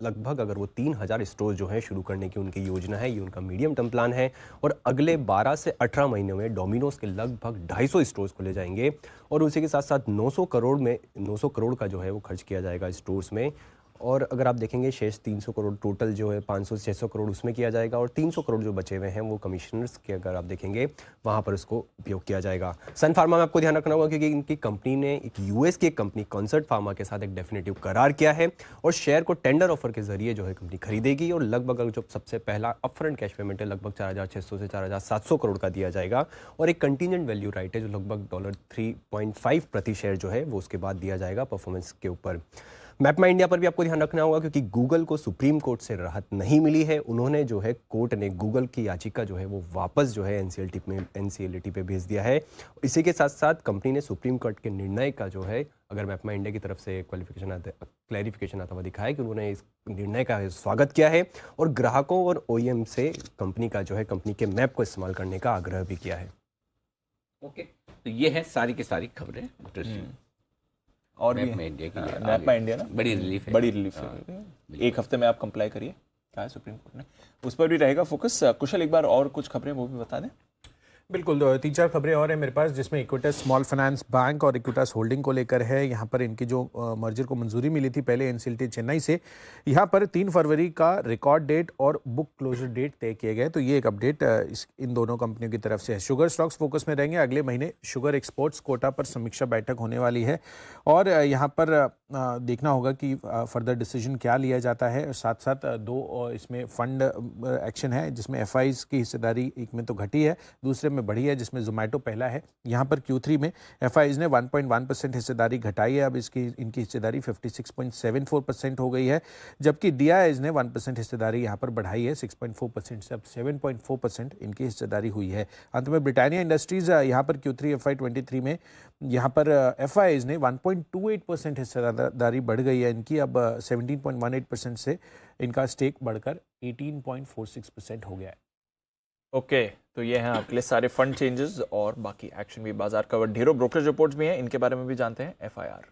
लगभग अगर वो 3000 स्टोर जो है शुरू करने की उनकी योजना है, ये उनका मीडियम टर्म प्लान है। और अगले 12 से 18 महीनों में डोमिनोज के लगभग 250 स्टोर्स खोले जाएंगे और उसी के साथ साथ 900 करोड़ का जो है वो खर्च किया जाएगा स्टोर्स में। और अगर आप देखेंगे शेष 300 करोड़ टोटल जो है 500 से 600 करोड़ उसमें किया जाएगा और 300 करोड़ जो बचे हुए हैं वो कमिश्नर्स के अगर आप देखेंगे वहाँ पर उसको उपयोग किया जाएगा। सन फार्मा में आपको ध्यान रखना होगा क्योंकि इनकी कंपनी ने एक यूएस की एक कंपनी कॉन्सर्ट फार्मा के साथ एक डेफिनेटिव करार किया है और शेयर को टेंडर ऑफर के जरिए जो है कंपनी खरीदेगी और लगभग जो सबसे पहला अपफ्रंट कैश पेमेंट है लगभग 4600 से 4700 करोड़ का दिया जाएगा और एक कंटीजेंट वैल्यू राइट है जो लगभग $3.5 प्रति शेयर जो है वो उसके बाद दिया जाएगा परफॉर्मेंस के ऊपर। मैपमा इंडिया पर भी आपको ध्यान रखना होगा क्योंकि गूगल को सुप्रीम कोर्ट से राहत नहीं मिली है। उन्होंने जो है कोर्ट ने गूगल की याचिका जो है वो वापस जो है एनसीएलटी पे भेज दिया है। इसी के साथ साथ कंपनी ने सुप्रीम कोर्ट के निर्णय का जो है अगर मैपमा इंडिया की तरफ से क्लैरिफिकेशन आता हुआ दिखा है कि उन्होंने इस निर्णय का स्वागत किया है और ग्राहकों और ओईएम से कंपनी का जो है कंपनी के मैप को इस्तेमाल करने का आग्रह भी किया है। ओके, तो ये है सारी की सारी खबरें। और मैपमा इंडिया की मैपमा इंडिया ना बड़ी रिलीफ है, बड़ी रिलीफ है। एक हफ्ते में आप कंप्लाई करिए, कहा है सुप्रीम कोर्ट ने, उस पर भी रहेगा फोकस। कुशल एक बार और कुछ खबरें वो भी बता दें। बिल्कुल, 3-4 खबरें और हैं मेरे पास जिसमें इक्विटस स्मॉल फाइनेंस बैंक और इक्विटस होल्डिंग को लेकर है। यहाँ पर इनकी जो मर्जर को मंजूरी मिली थी पहले एनसीएलटी चेन्नई से, यहाँ पर 3 फरवरी का रिकॉर्ड डेट और बुक क्लोजर डेट तय किए गए। तो ये एक अपडेट इन दोनों कंपनियों की तरफ से है। शुगर स्टॉक्स फोकस में रहेंगे। अगले महीने शुगर एक्सपोर्ट्स कोटा पर समीक्षा बैठक होने वाली है और यहाँ पर देखना होगा कि फर्दर डिसीजन क्या लिया जाता है। साथ साथ 2 इसमें फंड एक्शन है जिसमें एफआईज की हिस्सेदारी एक में तो घटी है, दूसरे में बढ़ी है जिसमें जोमेटो पहला है। यहाँ पर Q3 में एफआईज ने 1.1% हिस्सेदारी घटाई है। अब इनकी हिस्सेदारी 56.74% हो गई है, जबकि डीआईज ने 1% हिस्सेदारी यहाँ पर बढ़ाई है 6.4% से अब 7.4% इनकी हिस्सेदारी हुई है। अंत में ब्रिटानिया इंडस्ट्रीज यहाँ पर Q3 FY23 में यहाँ पर एफआईज ने 1.28% हिस्सेदारी बढ़ गई है इनकी, अब 17.18% से इनका स्टेक बढ़कर 18.46% हो गया है। ओके, तो ये हैं आपके लिए सारे फंड चेंजेस और बाकी एक्शन भी, बाजार कवर, ढेरों ब्रोकरेज रिपोर्ट्स भी हैं, इनके बारे में भी जानते हैं। एफआईआर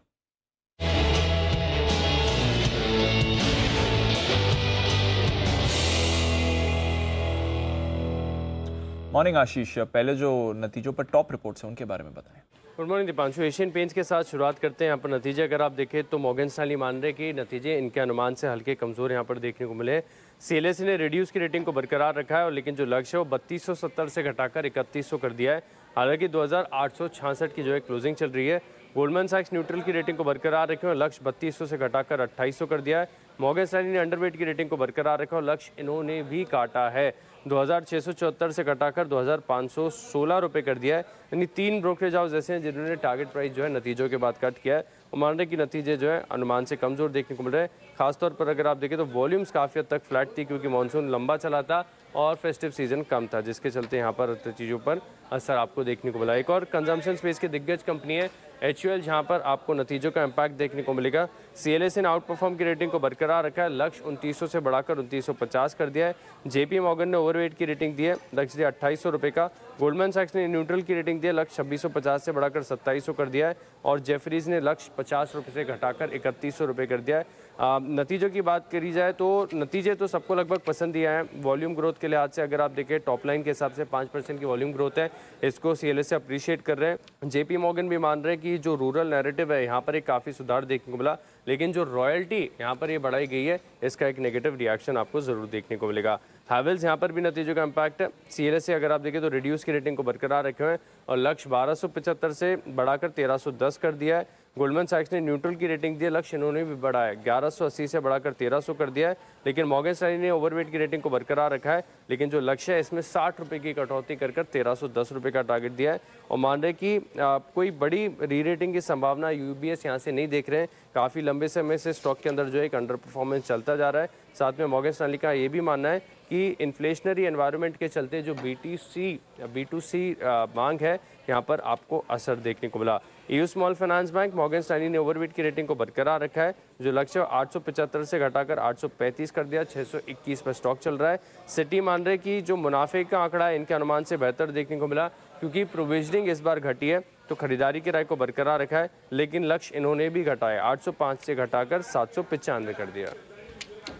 मॉर्निंग आशीष, पहले जो नतीजों पर टॉप रिपोर्ट्स हैं उनके बारे में बताएं। Good morning Deepanshu. Asian paints के साथ शुरुआत करते हैं। यहाँ पर नतीजे अगर आप देखें तो मॉर्गन स्टैनली मान रहे कि नतीजे इनके अनुमान से हल्के कमज़ोर यहाँ पर देखने को मिले। सीएलएसए ने रिड्यूस की रेटिंग को बरकरार रखा है और लेकिन जो लक्ष्य है वो 3270 से घटाकर 3100 कर दिया है। हालांकि 2866 की जो है क्लोजिंग चल रही है। गोल्डमैन सैक्स न्यूट्रल की रेटिंग को बरकरार रखे और लक्ष्य 3200 से घटाकर 2800 कर दिया है। मॉर्गन स्टैनली ने अंडरवेट की रेटिंग को बरकरार रखा और लक्ष्य इन्होंने भी काटा है, 2674 से घटाकर 2516 रुपये कर दिया है। यानी 3 ब्रोकरेज हाउस ऐसे हैं जिन्होंने टारगेट प्राइस जो है नतीजों के बाद कट किया है और मान रहे कि नतीजे जो है अनुमान से कमज़ोर देखने को मिल रहे हैं। खासतौर पर अगर आप देखें तो वॉल्यूम्स काफ़ी हद तक फ्लैट थी क्योंकि मानसून लंबा चला था और फेस्टिव सीजन कम था, जिसके चलते यहाँ पर चीज़ों पर असर आपको देखने को मिला। एक और कंजम्पशन स्पेस की दिग्गज कंपनी है HUL, जहाँ पर आपको नतीजों का इम्पैक्ट देखने को मिलेगा। CLSA ने आउट परफॉर्म की रेटिंग को बरकरार रखा है, लक्ष्य 2900 से बढ़ाकर 2950 कर दिया है। JP मॉर्गन ने ओवरवेट की रेटिंग दी है, लक्ष्य दिया 2800 रुपये का। गोल्डमैन सैक्स ने न्यूट्रल की रेटिंग दी है, लक्ष्य 2650 से बढ़ाकर 2700 कर दिया है और जेफरीज ने लक्ष्य 50 रुपये से घटाकर 3100 रुपये कर दिया है। नतीजों की बात करी जाए तो नतीजे तो सबको लगभग पसंद ही आए हैं। वॉल्यूम ग्रोथ के लिहाज से अगर आप देखें टॉप लाइन के हिसाब से 5% की वॉल्यूम ग्रोथ है, इसको CLSA अप्रिशिएट कर रहे हैं। JP मॉर्गन भी मान रहे हैं कि जो रूरल नैरेटिव है यहाँ पर एक काफ़ी सुधार देखने को मिला, लेकिन जो रॉयल्टी यहाँ पर ये बढ़ाई गई है इसका एक नेगेटिव रिएक्शन आपको ज़रूर देखने को मिलेगा। हैवेल्स यहाँ पर भी नतीजों का इम्पैक्ट है। CLSA अगर आप देखें तो रिड्यूस की रेटिंग को बरकरार रखे हुए हैं और लक्ष्य 1275 से बढ़ाकर 1310 कर दिया है। गोल्डमैन सैक्स ने न्यूट्रल की रेटिंग दी है, लक्ष्य इन्होंने भी बढ़ाया, 1180 से बढ़ाकर 1300 कर दिया है। लेकिन मॉर्गन स्टैनली ने ओवरवेट की रेटिंग को बरकरार रखा है, लेकिन जो लक्ष्य है इसमें 60 रुपये की कटौती कर 1310 रुपये का टारगेट दिया है और मान रहे कि कोई बड़ी री रेटिंग की संभावना यूबीएस यहाँ से नहीं देख रहे हैं। काफ़ी लंबे समय से स्टॉक के अंदर जो है एक अंडर परफॉर्मेंस चलता जा रहा है। साथ में मॉर्गन स्टैनली का ये भी मानना है कि इन्फ्लेशनरी एनवायरनमेंट के चलते जो B2C मांग है यहाँ पर आपको असर देखने को मिला। EU small finance bank Morgan Stanley ने ओवरवेट की रेटिंग को बरकरार रखा है, जो लक्ष्य 875 से घटाकर 835 कर दिया, 621 पर स्टॉक चल रहा है। सिटी मान रहे कि जो मुनाफे का आंकड़ा है इनके अनुमान से बेहतर देखने को मिला, क्योंकि प्रोविजनिंग इस बार घटी है तो खरीदारी की राय को बरकरार रखा है, लेकिन लक्ष्य इन्होंने भी घटाया, 805 से घटाकर 795 कर दिया।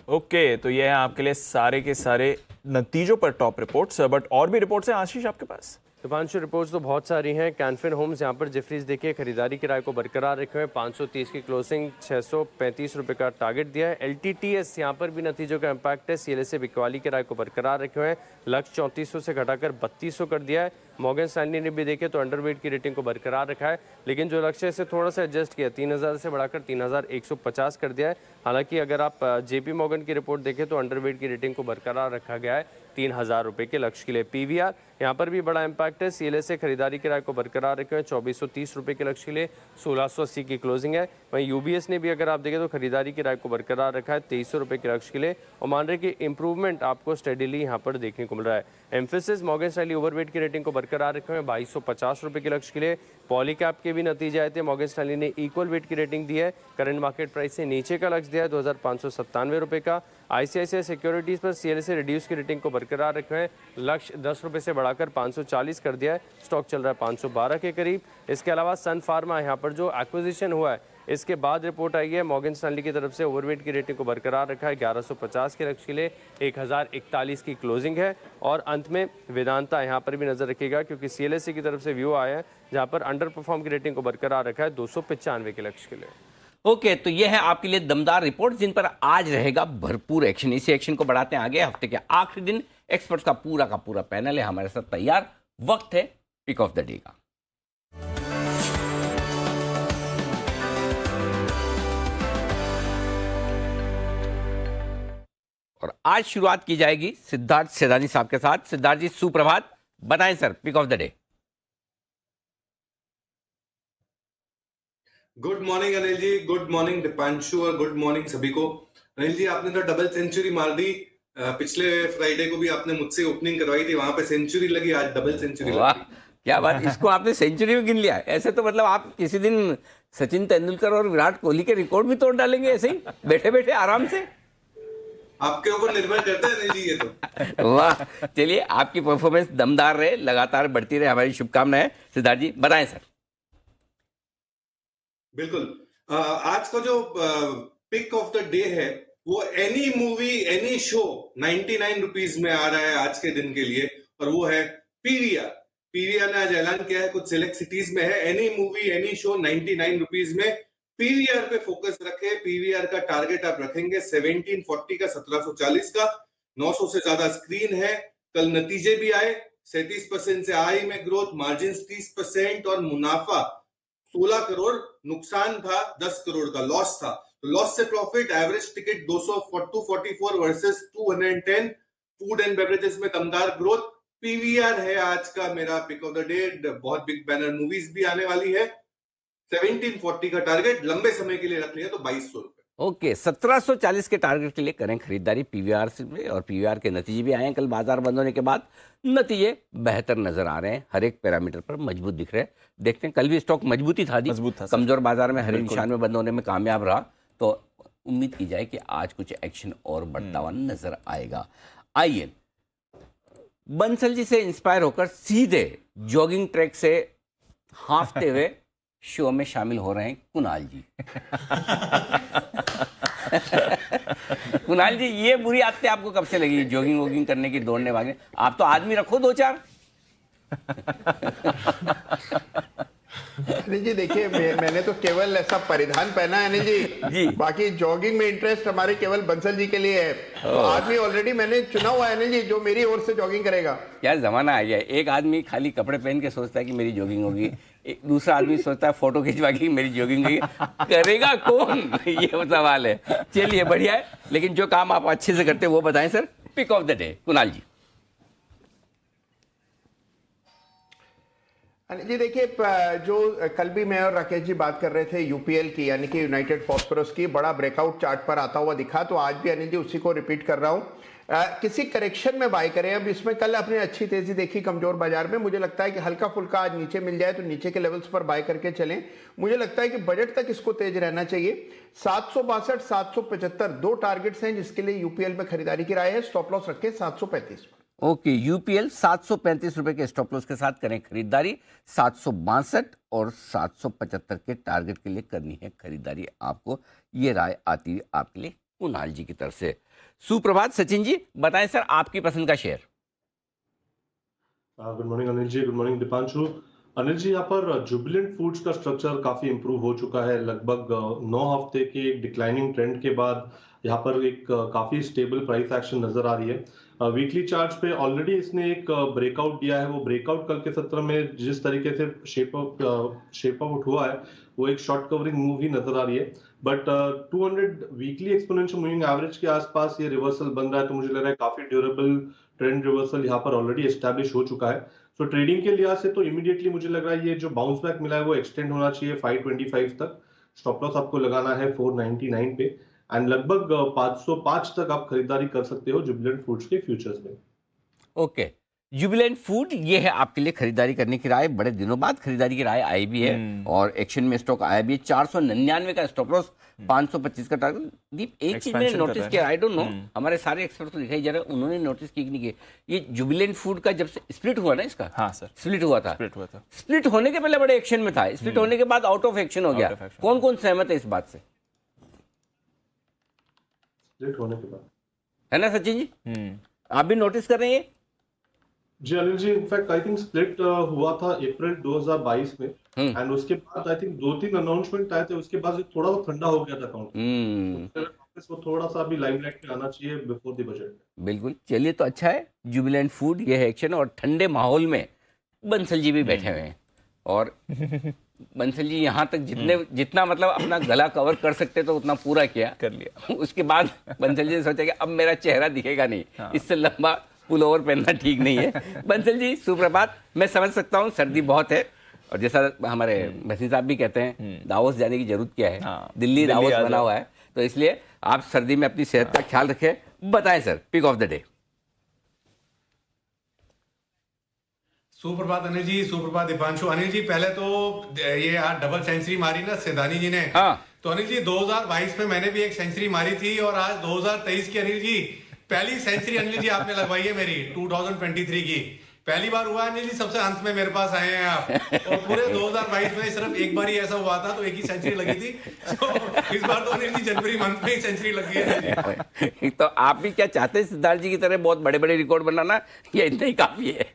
ओके, तो ये है आपके लिए सारे के सारे नतीजों पर टॉप रिपोर्ट्स, बट और भी रिपोर्ट्स हैं आशीष आपके पास? दीपांशु, रिपोर्ट्स तो बहुत सारी हैं। कैनफिन होम्स यहाँ पर जिफरीज देखिए खरीदारी की राय को बरकरार रखे हुए, 530 की क्लोजिंग, 635 रुपये का टारगेट दिया है। LTTS यहाँ पर भी नतीजों का इम्पैक्ट है, CLSA बिकवाली की राय को बरकरार रखे हुए हैं, लक्ष्य 3400 से घटाकर 3200 कर दिया है। मॉर्गन स्टैनली ने भी देखे तो अंडरवेट की रेटिंग को बरकरार रखा है, लेकिन जो लक्ष्य है इसे थोड़ा सा एडजस्ट किया, 3000 से बढ़ाकर 3150 कर दिया है। हालांकि अगर आप JP मॉर्गन की रिपोर्ट देखें तो अंडरवेट की रेटिंग को बरकरार रखा गया है 3000 रुपये के लक्ष्य के लिए। PVR यहाँ पर भी बड़ा इंपैक्ट है, CLSA खरीदारी की राय को बरकरार रखे हुए 2430 रुपये के लक्ष्य के लिए, 1680 की क्लोजिंग है। वहीं UBS ने भी अगर आप देखें तो खरीदारी की राय को बरकरार रखा है 2300 रुपये के लक्ष्य के लिए और मान रहे कि इंप्रूवमेंट आपको स्टेडिली यहाँ पर देखने को मिल रहा है। एम्फेसिस मॉर्गन स्टैनली ओवरवेट की रेटिंग को बरकरार रखे हुए 2250 रुपये के लक्ष्य के लिए। पॉलीकैप के भी नतीजे आए थे, मॉर्गन स्टैनली ने इक्वल वेट की रेटिंग दी है, करंट मार्केट प्राइस से नीचे का लक्ष्य दिया है 2597 रुपये का। ICICI सिक्योरिटीज़ पर CLSA रिड्यूस की रेटिंग को बरकरार रखे हैं, लक्ष्य 10 रुपये से बढ़ाकर 540 कर दिया है, स्टॉक चल रहा है 512 के करीब। इसके अलावा सन फार्मा यहाँ पर जो एक्विजिशन हुआ है इसके बाद रिपोर्ट आई है, मॉर्गन स्टैनली की तरफ से ओवरवेट की रेटिंग को बरकरार रखा है, 1150 के लक्ष्य के लिए, 1041 की क्लोजिंग है। और अंत में वेदांता यहाँ पर भी नजर रखिएगा, क्योंकि CLSA की तरफ से व्यू आया है जहाँ पर अंडर परफॉर्म की रेटिंग को बरकरार रखा है 295 के लक्ष्य के लिए। ओके, तो ये है आपके लिए दमदार रिपोर्ट जिन पर आज रहेगा भरपूर एक्शन। इसी एक्शन को बढ़ाते हैं आगे। हफ्ते के आखिरी दिन एक्सपर्ट्स का पूरा पैनल है हमारे साथ तैयार। वक्त है पिक ऑफ द डे का। और आज शुरुआत की जाएगी सिद्धार्थ सेदानी साहब के साथ। सिद्धार्थ जी सुप्रभात, बताएं sir pick of the day. Good morning Anil ji, good morning Dipanshu और गुड मॉर्निंग सभी को। अनिल जी, आपने तो डबल सेंचुरी मार दी। पिछले फ्राइडे को भी आपने मुझसे ओपनिंग करवाई थी, वहां पे सेंचुरी लगी, आज डबल सेंचुरी लगी। क्या बात, इसको आपने सेंचुरी में गिन लिया। ऐसे तो मतलब आप किसी दिन सचिन तेंदुलकर और विराट कोहली के रिकॉर्ड भी तोड़ डालेंगे ऐसे ही बैठे बैठे आराम से। आपके ऊपर निर्भर करता है अनिल जी ये तो। वाह, चलिए आपकी परफॉर्मेंस दमदार रहे, लगातार बढ़ती रहे, हमारी शुभकामनाएं। सिद्धार्थ जी बताएं सर। बिल्कुल, आज का जो पिक ऑफ द डे है वो any movie any show 99 rupees में आ रहा है आज के दिन के लिए, और वो है PVR। PVR ने आज ऐलान किया है, कुछ सिलेक्ट सिटीज में है, any movie any show 99 rupees में। PVR पे फोकस रखे, PVR का टारगेट आप रखेंगे 1740 का, 1740 का, 900 से ज्यादा स्क्रीन है। कल नतीजे भी आए, 37% से ROE में ग्रोथ, मार्जिन 30% और मुनाफा 16 करोड़, नुकसान था 10 करोड़ का, लॉस था। तो लॉस से profit, average ticket 244 versus 210, food and beverages में दमदार ग्रोथ। PVR है आज का मेरा पिक ऑफ द डे। बहुत बिग बैनर मूवीज भी आने वाली है। 1740 का टारगेट लंबे समय के लिए रख लिया तो 2200 रुपए। ओके, 1740 के टारगेट के लिए करें खरीदारी PVR से। और PVR के नतीजे भी आए हैं कल बाजार बंद होने के बाद। नतीजे बेहतर नजर आ रहे हैं, हर एक पैरामीटर पर मजबूत दिख रहे हैं। देखते हैं, कल भी स्टॉक मजबूती था, कमजोर बाजार में हरे निशान में बंद होने में कामयाब रहा, तो उम्मीद की जाए कि आज कुछ एक्शन और बढ़ता हुआ नजर आएगा। आइए बंसल जी से इंस्पायर होकर सीधे जॉगिंग ट्रैक से हाँफते हुए शो में शामिल हो रहे हैं कुणाल जी। कुणाल जी, ये बुरी आदतें आपको कब से लगी, जॉगिंग वॉगिंग करने की, दौड़ने भागने? आप तो आदमी रखो 2-4। अनिल जी देखिए, मैंने तो केवल ऐसा परिधान पहना है अनिल जी, बाकी जॉगिंग में इंटरेस्ट हमारे केवल बंसल जी के लिए है। तो आदमी ऑलरेडी मैंने चुना हुआ है अनिल जी, जो मेरी ओर से जॉगिंग करेगा। क्या जमाना आ गया है। एक आदमी खाली कपड़े पहन के सोचता है कि मेरी जॉगिंग होगी, दूसरा आदमी सोचता है फोटो खिंचवा के मेरी जॉगिंग होगी। करेगा कौन, ये सवाल है। चलिए बढ़िया है, लेकिन जो काम आप अच्छे से करते हैं वो बताएं sir. Pick of the day Kunal ji. Anil ji देखिए, जो कल भी मैं और राकेश जी बात कर रहे थे यूपीएल की, यानी कि यूनाइटेड फॉस्फोरस की, बड़ा ब्रेकआउट चार्ट पर आता हुआ दिखा, तो आज भी अनिल जी उसी को रिपीट कर रहा हूँ। किसी करेक्शन में बाय करें। अब इसमें कल आपने अच्छी तेजी देखी कमजोर बाजार में, मुझे लगता है कि हल्का फुल्का आज नीचे मिल जाए तो नीचे के लेवल्स पर बाय करके चलें। मुझे लगता है कि बजट तक इसको तेज रहना चाहिए। 762 775 दो टारगेट्स हैं जिसके लिए यूपीएल में खरीदारी की राय है। स्टॉप लॉस रखें 735 पर। ओके, यूपीएल 735 रुपए के स्टॉप लॉस के साथ करें खरीदारी। 762 और 775 के टारगेट के लिए करनी है खरीदारी आपको। ये राय आती है आपके लिए कुणाल जी की तरफ से। सुप्रभात सचिन जी, बताएं सर आपकी पसंद का share. Good morning Anil ji, good morning Deepanshu. Anil ji, यहाँ पर जुबिलेंट फूड्स का स्ट्रक्चर काफी इंप्रूव हो चुका है। लगभग 9 हफ्ते के एक डिक्लाइनिंग ट्रेंड के बाद यहाँ पर एक काफी स्टेबल प्राइस एक्शन नजर आ रही है। वीकली चार्ट पे ऑलरेडी इसने एक ब्रेकआउट दिया है। वो ब्रेकआउट कल के सत्र में जिस तरीके से शेप आउट हुआ है, वो एक शॉर्ट कवरिंग मूव ही नजर आ रही है। But 200 weekly exponential moving average के आसपास ये रिवर्सल बन रहा है, तो मुझे लग रहा है काफी ड्यूरेबल ट्रेंड रिवर्सल यहाँ पर ऑलरेडी एस्टैब्लिश हो चुका है। सो ट्रेडिंग के लिहाज से तो इमीडिएटली मुझे लग रहा है ये जो बाउंस बैक मिला है वो एक्सटेंड होना चाहिए 525 तक। स्टॉप लॉस आपको लगाना है 499 पे, एंड लगभग 505 तक आप खरीदारी कर सकते हो जुबिलेंट फूड्स के फ्यूचर्स में। ओके, जुबिलेंट फूड ये है आपके लिए खरीदारी करने की राय। बड़े दिनों बाद खरीदारी की राय आई भी है और एक्शन में स्टॉक आया भी है। 499 का स्टॉप लॉस, 525 का टारगेट। दीप, एक चीज मैंने नोटिस किया, आई डोंट नो, हमारे सारे एक्सपर्ट को दिखाई जा रहा है, उन्होंने नोटिस की कि नहीं की, ये जुबिलेंट फूड का जब से स्प्लिट हुआ ना, इसका हाँ सर, स्प्लिट हुआ था। स्प्लिट होने के पहले बड़े एक्शन में था, स्प्लिट होने के बाद आउट ऑफ एक्शन हो गया। कौन कौन सहमत है इस बात से? स्प्लिट होने के बाद, है ना सचिन जी? आप भी नोटिस कर रहे हैं? जी अनिल जी, इनफैक्ट आई थिंक स्प्लिट हुआ था अप्रैल 2022 में, एंड उसके बाद आई थिंक 2-3 अनाउंसमेंट आए थे। उसके बाद थोड़ा सा ठंडा हो गया था अकाउंट, तो थोड़ा सा अभी लाइमलाइट में आना चाहिए बिफोर द बजट। बिल्कुल, चलिए तो अच्छा है। जुबिलेंट फूड ये है एक्शन, और ठंडे माहौल में बंसल जी भी बैठे हुए हैं। और बंसल जी यहाँ तक जितना मतलब अपना गला कवर कर सकते तो उतना पूरा किया, कर लिया। उसके बाद बंसल जी ने सोचा कि अब मेरा चेहरा दिखेगा नहीं, इससे लंबा पुल ओवर पहनना ठीक नहीं है। बंसल जी सुप्रभात। मैं समझ सकता हूँ सर्दी बहुत है, और जैसा हमारे भसीन साहब भी कहते हैं, दावोस जाने की जरूरत क्या है, दिल्ली दावोस बना हुआ है, तो इसलिए आप सर्दी में अपनी सेहत का ख्याल रखें। बताएं sir, pick of the day. सुप्रभात अनिल जी, सुप्रभात दीपांशु। अनिल जी, पहले तो ये आज डबल सेंचुरी मारी ना सैदानी जी ने, तो अनिल जी 2022 में मैंने भी एक सेंचुरी मारी थी, और आज 2023 की अनिल जी पहली सेंचुरी अनिल जी आपने लगवाई है मेरी 2023 की। पहली बार हुआ अनिल जी, सबसे अंत में मेरे पास आए हैं आप। और पूरे 2022 में सिर्फ एक बार ही ऐसा हुआ था, तो एक ही सेंचुरी लगी थी। तो इस बार तो अनिल जी जनवरी मंथ में ही सेंचुरी लगी है। तो आप भी क्या चाहते हैं सिद्धार्थ जी की तरह बहुत बड़े बड़े रिकॉर्ड बनाना, या इतना ही काफी है?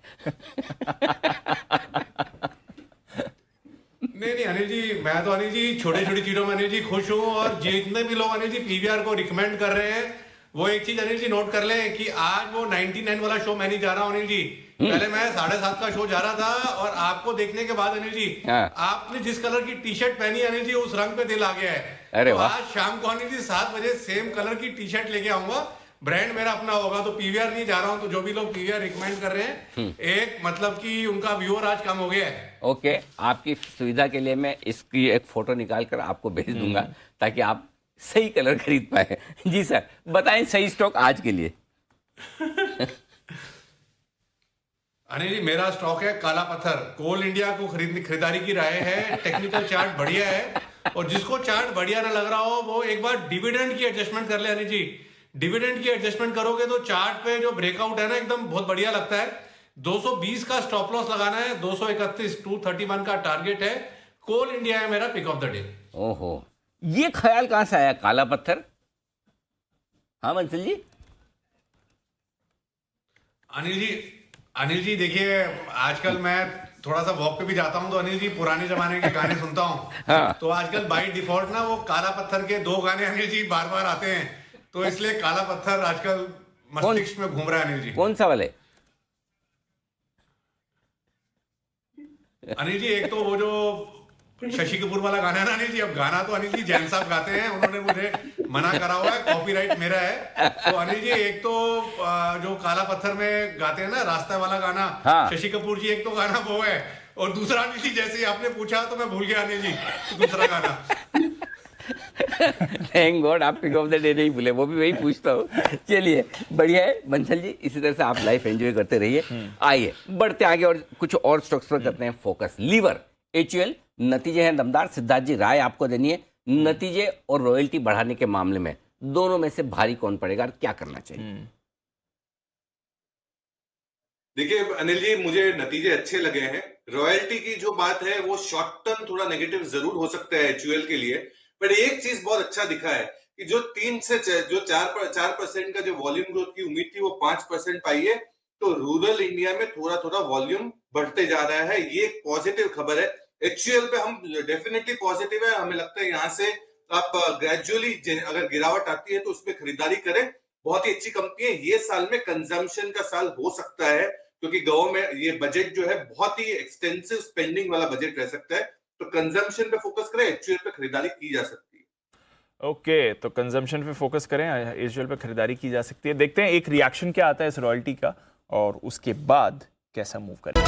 नहीं अनिल जी, मैं तो अनिल जी छोटी छोटी चीजों में अनिल जी खुश हूँ। और जितने भी लोग अनिल जी पीवीआर को रिकमेंड कर रहे हैं, वो एक चीज अनिल जी नोट कर लें कि आज वो 99 वाला शो मैं नहीं जा रहा हूँ अनिल जी। पहले मैं 7:30 का शो जा रहा था, और आपको देखने के बाद अनिल जी आपने जिस कलर की टी शर्ट पहनी अनिल जी, उस रंग पे दिल आ गया है। अरे तो वाह। आज शाम को अनिल जी 7 बजे सेम कलर की टी शर्ट लेके आऊंगा। ब्रांड मेरा अपना होगा, तो पीवीआर नहीं जा रहा हूं। तो जो भी लोग पीवीआर रिकमेंड कर रहे हैं, एक मतलब कि उनका व्यूअर आज कम हो गया है। ओके, आपकी सुविधा के लिए मैं इसकी एक फोटो निकाल कर आपको भेज दूंगा, ताकि आप सही कलर खरीद पाए। जी सर, बताएं सही स्टॉक आज के लिए। अनिल जी, मेरा स्टॉक है काला पत्थर। कोल इंडिया को खरीदारी की राय है। टेक्निकल चार्ट बढ़िया है, और जिसको चार्ट बढ़िया ना लग रहा हो वो एक बार डिविडेंड की एडजस्टमेंट कर ले अनिल जी। डिविडेंड की एडजस्टमेंट करोगे तो चार्ट पे जो ब्रेकआउट है ना, एकदम बहुत बढ़िया लगता है। 220 का स्टॉप लॉस लगाना है, 231 231 का टारगेट है। कोल इंडिया है मेरा पिक ऑफ द डे। ओहो, ये ख्याल कहां से आया, काला पत्थर? हाँ बंसल जी। अनिल जी देखिए, आजकल मैं थोड़ा सा वॉक पे भी जाता हूँ तो अनिल जी पुराने जमाने के गाने सुनता हूँ। हाँ। तो आजकल बाय डिफॉल्ट ना वो काला पत्थर के 2 गाने अनिल जी बार बार आते हैं, तो इसलिए काला पत्थर आजकल मस्तिष्क में घूम रहा है अनिल जी। कौन सा वाले? अनिल जी एक तो वो जो शशि कपूर वाला गाना है ना अनिल जी, अब गाना तो अनिल जी जैन साहब गाते हैं, उन्होंने मुझे मना करा हुआ है, कॉपीराइट मेरा है। तो अनिल जी एक तो जो काला पत्थर में गाते हैं ना रास्ता वाला गाना, हाँ। शशि कपूर जी, एक तो गाना वो है, और दूसरा अनिल जी जैसे ही आपने पूछा तो मैं भूल गया अनिल जी दूसरा गाना। थैंक गॉड आप पिक ऑफ द डे नहीं भूले, वो भी वही पूछता हूँ। चलिए बढ़िया है बंसल जी, इसी तरह से आप लाइफ एंजॉय करते रहिए। आइए बढ़ते आगे और कुछ और स्टॉक्स पर करते हैं फोकस। लीवर, HUL नतीजे हैं दमदार। सिद्धार्थ जी राय आपको देनी है, नतीजे और रॉयल्टी बढ़ाने के मामले में दोनों में से भारी कौन पड़ेगा और क्या करना चाहिए? देखिए अनिल जी, मुझे नतीजे अच्छे लगे हैं। रॉयल्टी की जो बात है वो शॉर्ट टर्म थोड़ा नेगेटिव जरूर हो सकता है HUL के लिए, पर एक चीज बहुत अच्छा दिखा है कि जो 4% का जो वॉल्यूम ग्रोथ की उम्मीद थी वो 5% पाई है। तो रूरल इंडिया में थोड़ा थोड़ा वॉल्यूम बढ़ते जा रहा है, ये एक पॉजिटिव खबर है। HUL पे हम डेफिनेटली पॉजिटिव है, हमें लगता है यहाँ से आप ग्रेजुअली अगर गिरावट आती है तो उस पर खरीदारी करें। बहुत ही अच्छी कंपनी है, ये साल में कंजम्पशन का साल हो सकता है क्योंकि गवर्नमेंट ये बजट जो है बहुत ही एक्सटेंसिव स्पेंडिंग वाला बजट रह सकता है, तो कंजम्पशन पे फोकस करें, HUL पे खरीदारी की जा सकती है। ओके, तो कंजम्पशन पे फोकस करें, HUL पे खरीदारी की जा सकती है। देखते हैं एक रिएक्शन क्या आता है इस रॉयल्टी का और उसके बाद कैसा मूव करें।